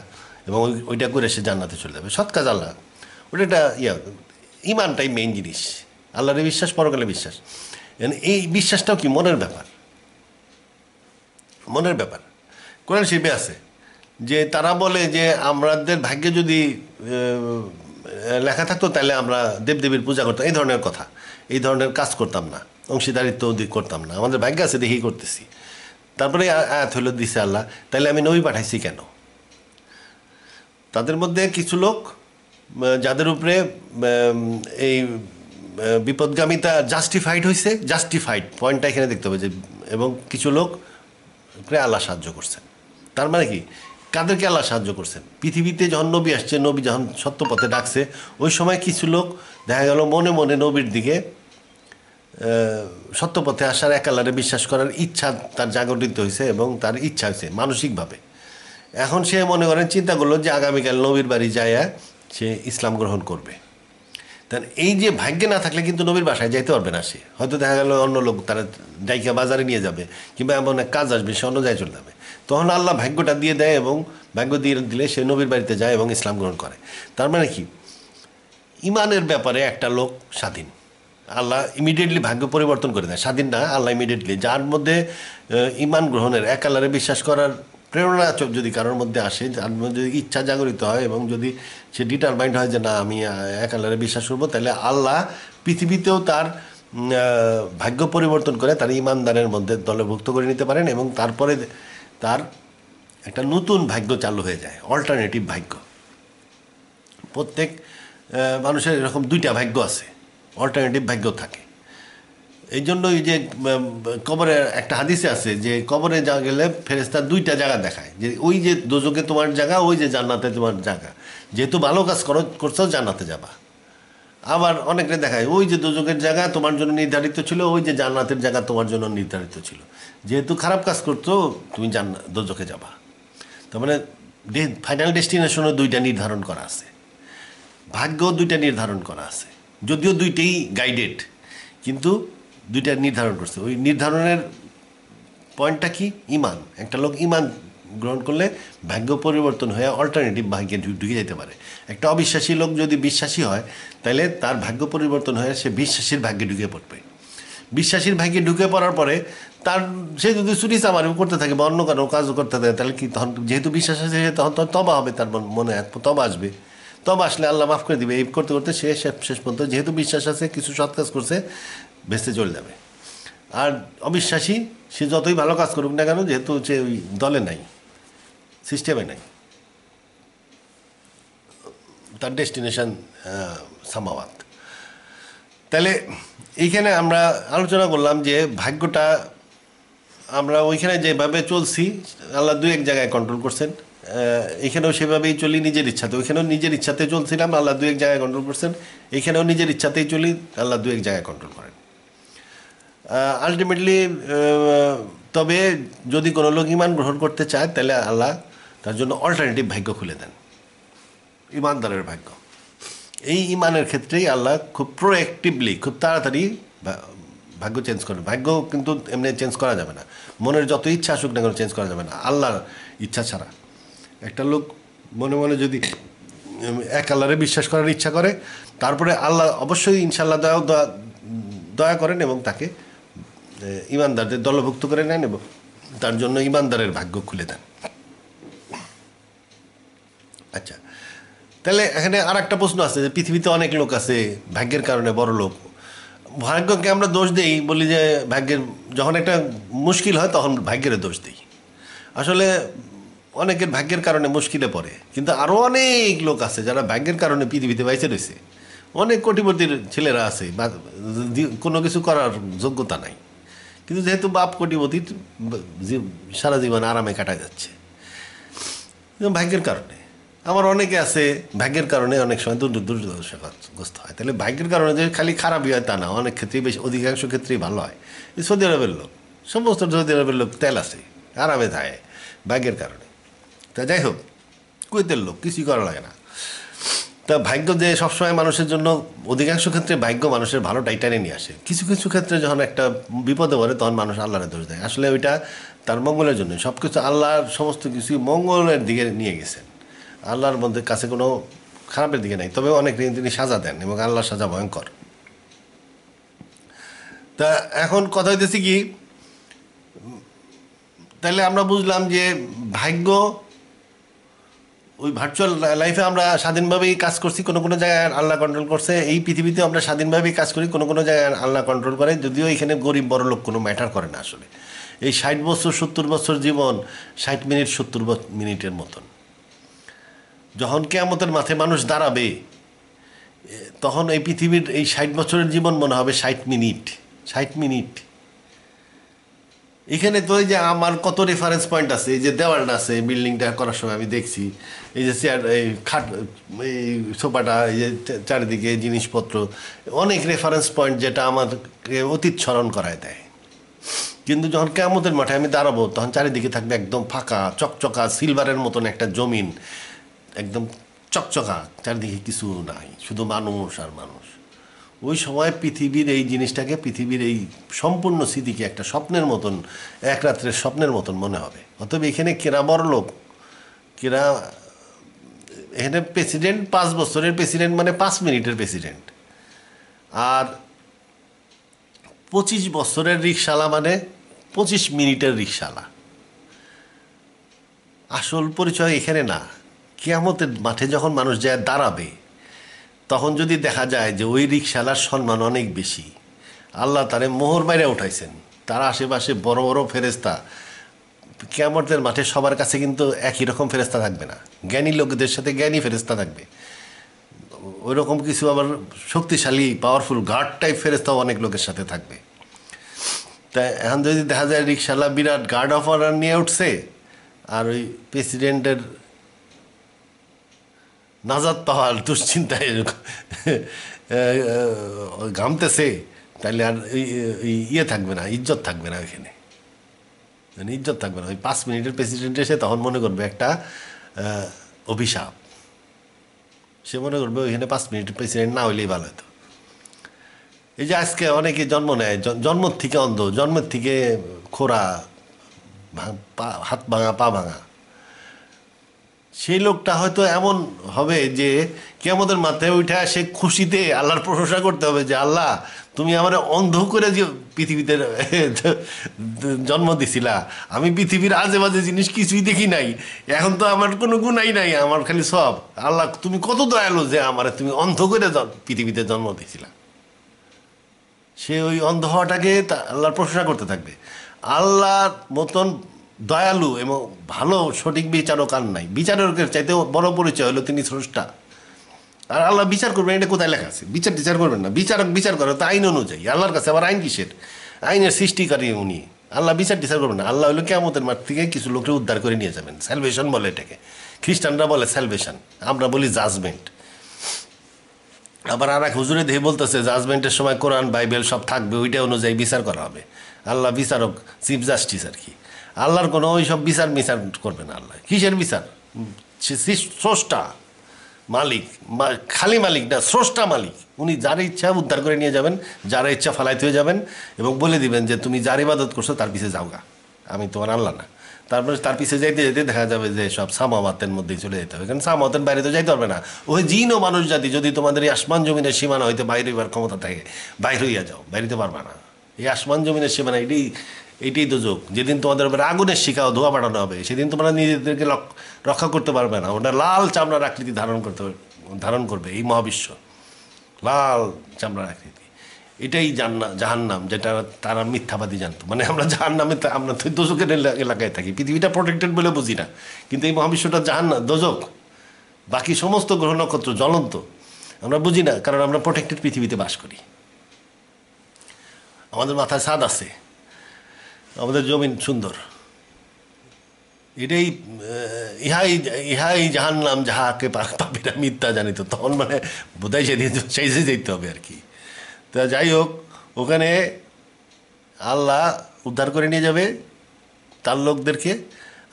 এবং ওইটা করে সে জান্নাতে চলে যাবে। সৎ কাজ আল্লাহ, ওটা ঈমানটাই মেইন জিনিস। আল্লাহরে বিশ্বাস, পরকালে বিশ্বাস। এই বিশ্বাসটাও কি মনের ব্যাপার। কোরআন শরীফে আছে, যে তারা বলে যে আমাদের ভাগ্যে যদি লেখা থাকতো তাহলে আমরা দেবদেবীর পূজা করতাম, এই ধরনের কথা, এই ধরনের কাজ করতাম না, অংশীদারিত্ব করতাম না, আমাদের ভাগ্য আছে দেখেই করতেছি। তারপরে আয়াত হলো দিছে আল্লাহ, তাহলে আমি নবী পাঠাইছি কেন? তাদের মধ্যে কিছু লোক যাদের উপরে এই বিপদগামিতা জাস্টিফাইড হয়েছে, জাস্টিফাইড পয়েন্টটা এখানে দেখতে হবে যে, এবং কিছু লোক আল্লাহ সাহায্য করছেন। তার মানে কি, কাদেরকে আল্লাহ সাহায্য করছেন? পৃথিবীতে যখন নবী আসছে, নবী যখন সত্য পথে ডাকছে, ওই সময় কিছু লোক দেখা গেল মনে মনে নবীর দিকে সত্য পথে আসার, এক আল্লাহরে বিশ্বাস করার ইচ্ছা তার জাগরিত হয়েছে এবং তার ইচ্ছা হয়েছে মানসিকভাবে। এখন সে মনে করেন চিন্তা করলো যে আগামীকাল নবীর বাড়ি যায় সে ইসলাম গ্রহণ করবে। তার এই যে ভাগ্যে না থাকলে কিন্তু নবীর বাসায় যাইতে পারবে না সে, হয়তো দেখা গেল অন্য লোক তারা ডাইকা বাজারে নিয়ে যাবে, কিংবা এমন এক কাজ আসবে সে অন্য জায়গায় চলে যাবে। তখন আল্লাহ ভাগ্যটা দিয়ে দেয় এবং ভাগ্য দিয়ে দিলে সে নবীর বাড়িতে যায় এবং ইসলাম গ্রহণ করে। তার মানে কি, ইমানের ব্যাপারে একটা লোক স্বাধীন, আল্লাহ ইমিডিয়েটলি ভাগ্য পরিবর্তন করে দেয়। স্বাধীন না, আল্লাহ ইমিডিয়েটলি, যার মধ্যে ইমান গ্রহণের, এক আল্লাহরে বিশ্বাস করার প্রেরণা যদি কারোর মধ্যে আসে, যার মধ্যে যদি ইচ্ছা জাগরিত হয় এবং যদি সে ডিটারমাইন্ড হয় যে না আমি এক আল্লাহরে বিশ্বাস করবো, তাহলে আল্লাহ পৃথিবীতেও তার ভাগ্য পরিবর্তন করে তার ইমানদারের মধ্যে দলভুক্ত করে নিতে পারেন এবং তারপরে তার একটা নতুন ভাগ্য চালু হয়ে যায়, অল্টারনেটিভ ভাগ্য। প্রত্যেক মানুষের এরকম দুইটা ভাগ্য আছে, অল্টারনেটিভ ভাগ্য থাকে। এই জন্য এই যে কবরে একটা হাদিসে আছে যে কবরে যা গেলে ফেরেশতা দুইটা জায়গা দেখায়, যে ওই যে দোজকে তোমার জায়গা, ওই যে জান্নাতে তোমার জায়গা, যেহেতু ভালো কাজ করছো জান্নাতে যাবা। আবার অনেকটা দেখায় ওই যে দোজকের জায়গা তোমার জন্য নির্ধারিত ছিল, ওই যে জান্নাতের জায়গা তোমার জন্য নির্ধারিত ছিল, যেহেতু খারাপ কাজ করছো তুমি দোজকে যাবা। তার মানে ফাইনাল ডেস্টিনেশনও দুইটা নির্ধারণ করা আছে, ভাগ্য দুইটা নির্ধারণ করা আছে, যদিও দুইটাই গাইডেড, কিন্তু দুইটা নির্ধারণ করছে। ওই নির্ধারণের পয়েন্টটা কি, ইমান। একটা লোক ইমান গ্রহণ করলে ভাগ্য পরিবর্তন হয়ে অল্টারনেটিভ ভাগ্যে ঢুকে যেতে পারে। একটা অবিশ্বাসী লোক যদি বিশ্বাসী হয়, তাহলে তার ভাগ্য পরিবর্তন হয়ে সে বিশ্বাসীর ভাগ্যে ঢুকে পড়বে। বিশ্বাসীর ভাগ্যে ঢুকে পড়ার পরে তার, সে যদি চুরি চামারি করতে থাকে বা অন্য কারো কাজও করতে থাকে, তাহলে কি তখন যেহেতু বিশ্বাস আছে তখন তবা হবে, তার মনে তবা আসবে, তবা আসলে আল্লাহ মাফ করে দিবে। এই করতে করতে সে শেষ পর্যন্ত যেহেতু বিশ্বাস আছে, কিছু সৎ কাজ করছে, ভেস্তে চলে যাবে। আর অবিশ্বাসী সে যতই ভালো কাজ করুক না কেন, যেহেতু সে ওই দলে নাই, সিস্টেমে নাই, তার ডেস্টিনেশন সামাওয়াত। তাহলে এইখানে আমরা আলোচনা করলাম যে ভাগ্যটা আমরা ওইখানে যেভাবে চলছি, আল্লাহ দু এক জায়গায় কন্ট্রোল করছেন, এখানেও সেভাবেই চলি নিজের ইচ্ছাতে। ওইখানেও নিজের ইচ্ছাতে চলছিলাম, আল্লাহ দু এক জায়গায় কন্ট্রোল করছেন। এখানেও নিজের ইচ্ছাতেই চলি, আল্লাহ দু এক জায়গায় কন্ট্রোল করেন আলটিমেটলি। তবে যদি কোনো লোক ইমান গ্রহণ করতে চায়, তাহলে আল্লাহ তার জন্য অল্টারনেটিভ ভাগ্য খুলে দেন, ইমানদারের ভাগ্য। এই ইমানের ক্ষেত্রেই আল্লাহ খুব প্রোঅ্যাক্টিভলি, খুব তাড়াতাড়ি ভাগ্য চেঞ্জ করে। ভাগ্য কিন্তু এমনি চেঞ্জ করা যাবে না, মনের যত ইচ্ছা আসুক না কেন চেঞ্জ করা যাবে না আল্লাহর ইচ্ছা ছাড়া। একটা লোক মনে মনে যদি এক আল্লাহরে বিশ্বাস করার ইচ্ছা করে, তারপরে আল্লাহ অবশ্যই ইনশাল্লাহ দয়া করেন এবং তাকে ইমানদারদের দলভুক্ত করে নেন এবং তার জন্য ইমানদারের ভাগ্য খুলে দেন। আচ্ছা, তাহলে এখানে আর একটা প্রশ্ন আছে যে পৃথিবীতে অনেক লোক আছে ভাগ্যের কারণে বড় লোক, ভাগ্যকে আমরা দোষ দিই, বলি যে ভাগ্যের, যখন একটা মুশকিল হয় তখন ভাগ্যের দোষ দিই। আসলে অনেকের ভাগ্যের কারণে মুশকিলে পড়ে, কিন্তু আরও অনেক লোক আছে যারা ভাগ্যের কারণে পৃথিবীতে বাইচে রয়েছে। অনেক কোটিপতির ছেলেরা আছে বা কোনো কিছু করার যোগ্যতা নাই, কিন্তু যেহেতু বাপ কোটিপতি, সারা জীবন আরামে কাটা যাচ্ছে ভাগ্যের কারণে। আমার অনেকে আছে ভাগ্যের কারণে অনেক সময় দুর্দশাগ্রস্ত হয়। তাহলে ভাগ্যের কারণে যে খালি খারাপই হয় তা না, অনেক ক্ষেত্রেই বেশি, অধিকাংশ ক্ষেত্রেই ভালো হয়। এই সৌদি আরবের লোক, সমস্ত সৌদি আরবের লোক তেল আছে, আরামে থাকে ভাগ্যের কারণে। তা যাই হোক, কুয়েতের লোক কিছুই করা লাগে না। তা ভাগ্য যে সবসময় মানুষের জন্য, অধিকাংশ ক্ষেত্রে ভাগ্য মানুষের ভালোটাই টেনে নিয়ে আসে। কিছু কিছু ক্ষেত্রে যখন একটা বিপদে পড়ে তখন মানুষ আল্লাহরে দোষ দেয়। আসলে ওইটা তার মঙ্গলের জন্য, সব কিছু আল্লাহর সমস্ত কিছুই মঙ্গলের দিকে নিয়ে গেছেন। আল্লাহর মধ্যে কাছে কোনো খারাপের দিকে নাই, তবে অনেক তিনি সাজা দেন এবং আল্লাহর সাজা ভয়ঙ্কর। তা এখন কথা হইতেছে কি, তাহলে আমরা বুঝলাম যে ভাগ্য ওই ভার্চুয়াল লাইফে আমরা স্বাধীনভাবেই কাজ করছি, কোনো কোনো জায়গায় আল্লাহ কন্ট্রোল করছে। এই পৃথিবীতে আমরা স্বাধীনভাবেই কাজ করি, কোনো কোনো জায়গায় আল্লাহ কন্ট্রোল করে। যদিও এখানে গরিব বড় লোক কোনো ম্যাটার করে না আসলে। এই 60 বছর 70 বছর জীবন 60 মিনিট 70 মিনিটের মতন। যখন কিয়ামতের মাঠে মানুষ দাঁড়াবে তখন এই পৃথিবীর এই 60 বছরের জীবন মনে হবে 60 মিনিট। 60 মিনিট। এখানে তো এই যে আমার কত রেফারেন্স পয়েন্ট আছে, এই যে দেওয়ালটা আছে বিল্ডিংটা করার সময় আমি দেখছি, এই যে চেয়ার, এই খাট, এই সোফাটা, এই যে চারিদিকে জিনিসপত্র, অনেক রেফারেন্স পয়েন্ট যেটা আমাকে অতীত স্মরণ করায় দেয়। কিন্তু যখন কিয়ামতের মাঠে আমি দাঁড়াবো তখন চারিদিকে থাকবে একদম ফাঁকা চকচকা সিলভারের মতন একটা জমিন, একদম চকচকা, চারিদিকে কিছু নাই, শুধু মানুষ আর মানুষ। ওই সময় পৃথিবীর এই জিনিসটাকে, পৃথিবীর এই সম্পূর্ণ স্মৃতিকে একটা স্বপ্নের মতন, এক রাত্রের স্বপ্নের মতন মনে হবে। অতএব এখানে কেরা বড় লোক, কেরা এখানে প্রেসিডেন্ট 5 বছরের প্রেসিডেন্ট মানে 5 মিনিটের প্রেসিডেন্ট, আর 25 বছরের রিকশালা মানে 25 মিনিটের রিকশালা। আসল পরিচয় এখানে না। কিয়ামতের মাঠে যখন মানুষ যায় দাঁড়াবে তখন যদি দেখা যায় যে ওই রিকশালার সম্মান অনেক বেশি, আল্লাহ তারে মোহর বাইরে উঠাইছেন, তার আশেপাশে বড় বড় ফেরেস্তা। কিয়ামতের মাঠে সবার কাছে কিন্তু একই রকম ফেরেস্তা থাকবে না, জ্ঞানী লোকদের সাথে জ্ঞানী ফেরেস্তা থাকবে, ওই রকম কিছু আবার শক্তিশালী পাওয়ারফুল গার্ড টাইপ ফেরেস্তাও অনেক লোকের সাথে থাকবে। তাই এখন যদি দেখা যায় রিকশালা বিরাট গার্ড অফ অনার নিয়ে উঠছে আর ওই প্রেসিডেন্টের নাজাত পাওয়ার দুশ্চিন্তায় ঘামতেছে, তাহলে আর ইয়ে থাকবে না, ইজ্জত থাকবে না ওইখানে, মানে ইজ্জত থাকবে না। ওই 5 মিনিটের প্রেসিডেন্ট এসে তখন মনে করবে একটা অভিশাপ, সে মনে করবে ওইখানে 5 মিনিটের প্রেসিডেন্ট না হইলেই ভালো হতো। এই যে আজকে অনেকে জন্ম নেয়, জন্ম থেকে অন্ধ, জন্মের থেকে খোরা, হাত ভাঙা পা ভাঙা, সেই লোকটা হয়তো এমন হবে যে কিয়ামতের মাথায় উঠে সে খুশিতে আল্লাহর প্রশংসা করতে হবে যে আল্লাহ তুমি আমার অন্ধ করে যে পৃথিবীতে জন্ম দিছিলা, আমি পৃথিবীর আজে বাজে জিনিস কিছুই দেখি নাই, এখন তো আমার কোনো গুণাই নাই, আমার খালি সব, আল্লাহ তুমি কত দয়ালু যে আমার তুমি অন্ধ করে পৃথিবীতে জন্ম দিছিলা। সে ওই অন্ধ হওয়াটাকে আল্লাহর প্রশংসা করতে থাকবে। আল্লাহর মতন দয়ালু এবং ভালো সঠিক বিচারক আর নাই। বিচারকের চাইতে বড় পরিচয় হলো তিনি স্রষ্টা। আর আল্লাহ বিচার করবেন এটা কোথায় লেখা আছে? বিচার করবেন না, বিচারক বিচার করে তো আইন অনুযায়ী। আল্লাহর কাছে আবার আইন কিসের? আইনের সৃষ্টিকারী উনি। আল্লাহ বিচার করবেন না। আল্লাহ হলো কিয়ামতের মাঠ থেকে কিছু লোককে উদ্ধার করে নিয়ে যাবেন। স্যালভেশন বলে এটাকে, খ্রিস্টানরা বলে স্যালভেশন, আমরা বলি জাজমেন্ট। আবার আর এক হুজুরে দেখে বলতেছে জাজমেন্টের সময় কোরআন বাইবেল সব থাকবে, ওইটা অনুযায়ী বিচার করা হবে। আল্লাহ বিচারক, চিফ জাস্টিস আর কি। আল্লাহর কোনো ওই সব বিচার করবে না। আল্লাহ কিসের বিচার? স্রষ্টা, মালিক, খালি মালিক না, স্রষ্টা মালিক। উনি যার ইচ্ছা উদ্ধার করে নিয়ে যাবেন, যার ইচ্ছা ফালাইতে হয়ে যাবেন এবং বলে দিবেন যে তুমি যার ইবাদত করছো তার পিছিয়ে যাওগা, আমি তোমার আল্লাহ না। তারপরে তার পিছিয়ে যাইতে যেতে দেখা যাবে যে সব সামাওয়াতের মধ্যেই চলে যেতে হবে, কারণ সামাওয়াতের বাইরে তো যাইতে পারবে না। ওই জিন ও মানুষ জাতি যদি তোমাদের এই আসমান জমিনের সীমানা হইতে বাইরে হইবার ক্ষমতা থাকে, বাইরে হইয়া যাও, বাইরেতে পারবে না। এই আসমান জমিনের সীমানা এইটাই দোজক। যেদিন তোমাদের উপরে আগুনের শিখা ও ধোয়া পাঠানো হবে সেদিন তোমরা নিজেদেরকে রক্ষা করতে পারবে না। ওটা লাল চামড়ার আকৃতি ধারণ করবে এই মহাবিশ্ব, লাল চামড়ার আকৃতি। এটাই জাহান্নাম, যেটা তারা মিথ্যাবাদী জানতো। মানে আমরা জাহান্নামে, আমরা তো দোজকের এলাকায় থাকি, পৃথিবীটা প্রোটেক্টেড বলে বুঝি না, কিন্তু এই মহাবিশ্বটা জাহান্নাম, দোজক। বাকি সমস্ত গ্রহ নক্ষত্র জ্বলন্ত, আমরা বুঝি না, কারণ আমরা প্রোটেক্টেড পৃথিবীতে বাস করি। আমাদের মাথায় ছাদ আছে, আমাদের জমিন সুন্দর। এটাই ইহাই জাহান্নাম যাহাকে পাপীরা মিথ্যা জানিত। তখন মানে বোধহয় সেই যেতে হবে আর কি। তা যাই হোক, ওখানে আল্লাহ উদ্ধার করে নিয়ে যাবে তার লোকদেরকে,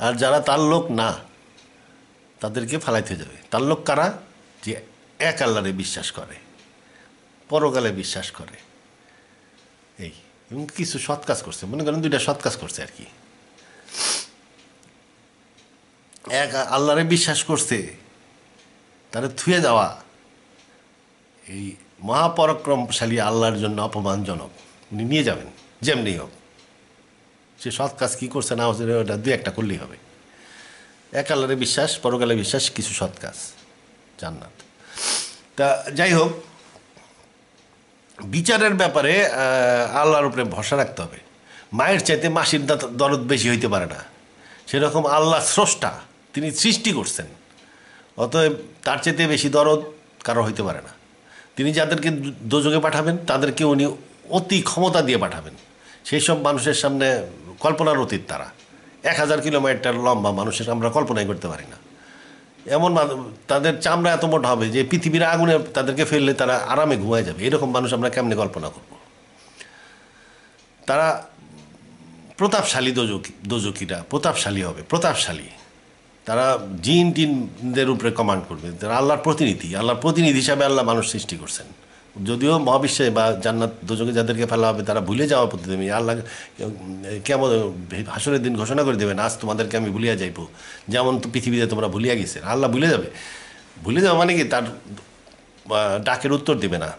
আর যারা তার লোক না তাদেরকে ফালাইতে যাবে। তার লোক কারা? যে এক আল্লাহরে বিশ্বাস করে, পরকালে বিশ্বাস করে, এই এবং কিছু সৎ কাজ করছে, মনে করেন 2টা সৎ কাজ করছে আর কি। এক আল্লাহরে বিশ্বাস করছে, তারা থুয়ে যাওয়া এই মহাপরাক্রমশালী আল্লাহর জন্য অপমানজনক। উনি নিয়ে যাবেন যেমনি হোক। সে সৎ কাজ কী করছে না হচ্ছে ওটা 2-1টা করলেই হবে। এক আল্লাহরে বিশ্বাস, পরকালে বিশ্বাস, কিছু সৎ কাজ, জান্নাত। তা যাই হোক, বিচারের ব্যাপারে আল্লাহর উপরে ভরসা রাখতে হবে। মায়ের চাইতে মাসির দরদ বেশি হইতে পারে না, সেরকম আল্লাহ স্রষ্টা, তিনি সৃষ্টি করছেন, অতএব তার চাইতে বেশি দরদ কারো হইতে পারে না। তিনি যাদেরকে দোজখে পাঠাবেন তাদেরকে উনি অতি ক্ষমতা দিয়ে পাঠাবেন। সেই সব মানুষের সামনে কল্পনার অতীত তারা। 1000 কিলোমিটার লম্বা মানুষের আমরা কল্পনাই করতে পারি না। এমন তাদের চামড়া এত মোটা হবে যে পৃথিবীর আগুনে তাদেরকে ফেললে তারা আরামে ঘুমায় যাবে। এরকম মানুষ আমরা কেমনে কল্পনা করব? তারা প্রতাপশালী, দোজখীরা প্রতাপশালী হবে, প্রতাপশালী। তারা জিন টিনদের উপরে কমান্ড করবে। তারা আল্লাহর প্রতিনিধি হিসাবে আল্লাহ মানুষ সৃষ্টি করছেন। যদিও মহাবিশ্বে বা জান্নাত দোজখে যাদেরকে ফেলা হবে তারা ভুলে যাওয়ার প্রতিদিন আল্লাহ কেমন হাসরের দিন ঘোষণা করে দেবেন, আজ তোমাদেরকে আমি ভুলিয়া যাইব, যেমন তো পৃথিবীতে তোমরা ভুলিয়া গেছে। আল্লাহ ভুলে যাবে মানে কি, তার ডাকের উত্তর দিবে না।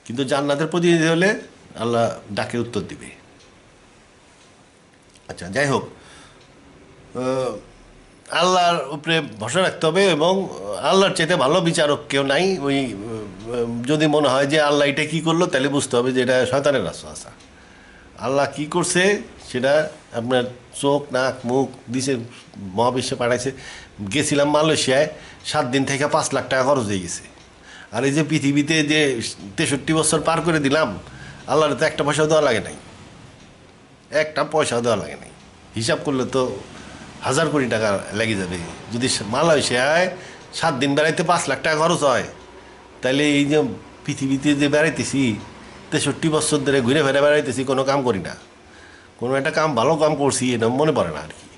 কিন্তু জান্নাতের প্রতিনিধি হলে আল্লাহ ডাকের উত্তর দিবে। আচ্ছা, যাই হোক, আল্লাহর উপরে ভরসা রাখতে হবে এবং আল্লাহর চাইতে ভালো বিচারক কেউ নাই। ওই যদি মনে হয় যে আল্লাহ এটা কী করলো, তাহলে বুঝতে হবে যে এটা শয়তানের ওয়াসওয়াসা। আল্লাহ কি করছে সেটা আপনার চোখ, নাক, মুখ দিছে, মহাবিশ্বে পাঠাইছে। গেছিলাম মালয়েশিয়ায়, 7 দিন থেকে 5 লাখ টাকা খরচ হয়ে গেছে। আর এই যে পৃথিবীতে যে 63 বছর পার করে দিলাম, আল্লাহর তো একটা পয়সাও দেওয়া লাগে নাই, একটা পয়সাও দেওয়া লাগে নাই। হিসাব করলে তো 1000 কোটি টাকা লেগে যাবে। যদি মালয়েশিয়ায় 7 দিন বেড়াইতে 5 লাখ টাকা খরচ হয়, তাহলে এই যে পৃথিবীতে যে বেড়াইতেছি 63 বছর ধরে ঘুরে ফেরে বেড়াইতেছি, কোনো কাম করি না, কোনো একটা কাম ভালো কাম করছি এটা মনে পড়ে না আর কি।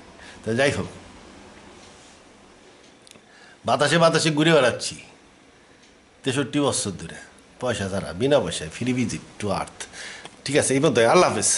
তা যাই হোক, বাতাসে বাতাসে ঘুরে বেড়াচ্ছি 63 বছর ধরে, পয়সা ছাড়া, বিনা পয়সায়, ফ্রি ভিজিট টু আর্থ। ঠিক আছে, এই পর্যন্ত, আল্লাহ হাফেজ।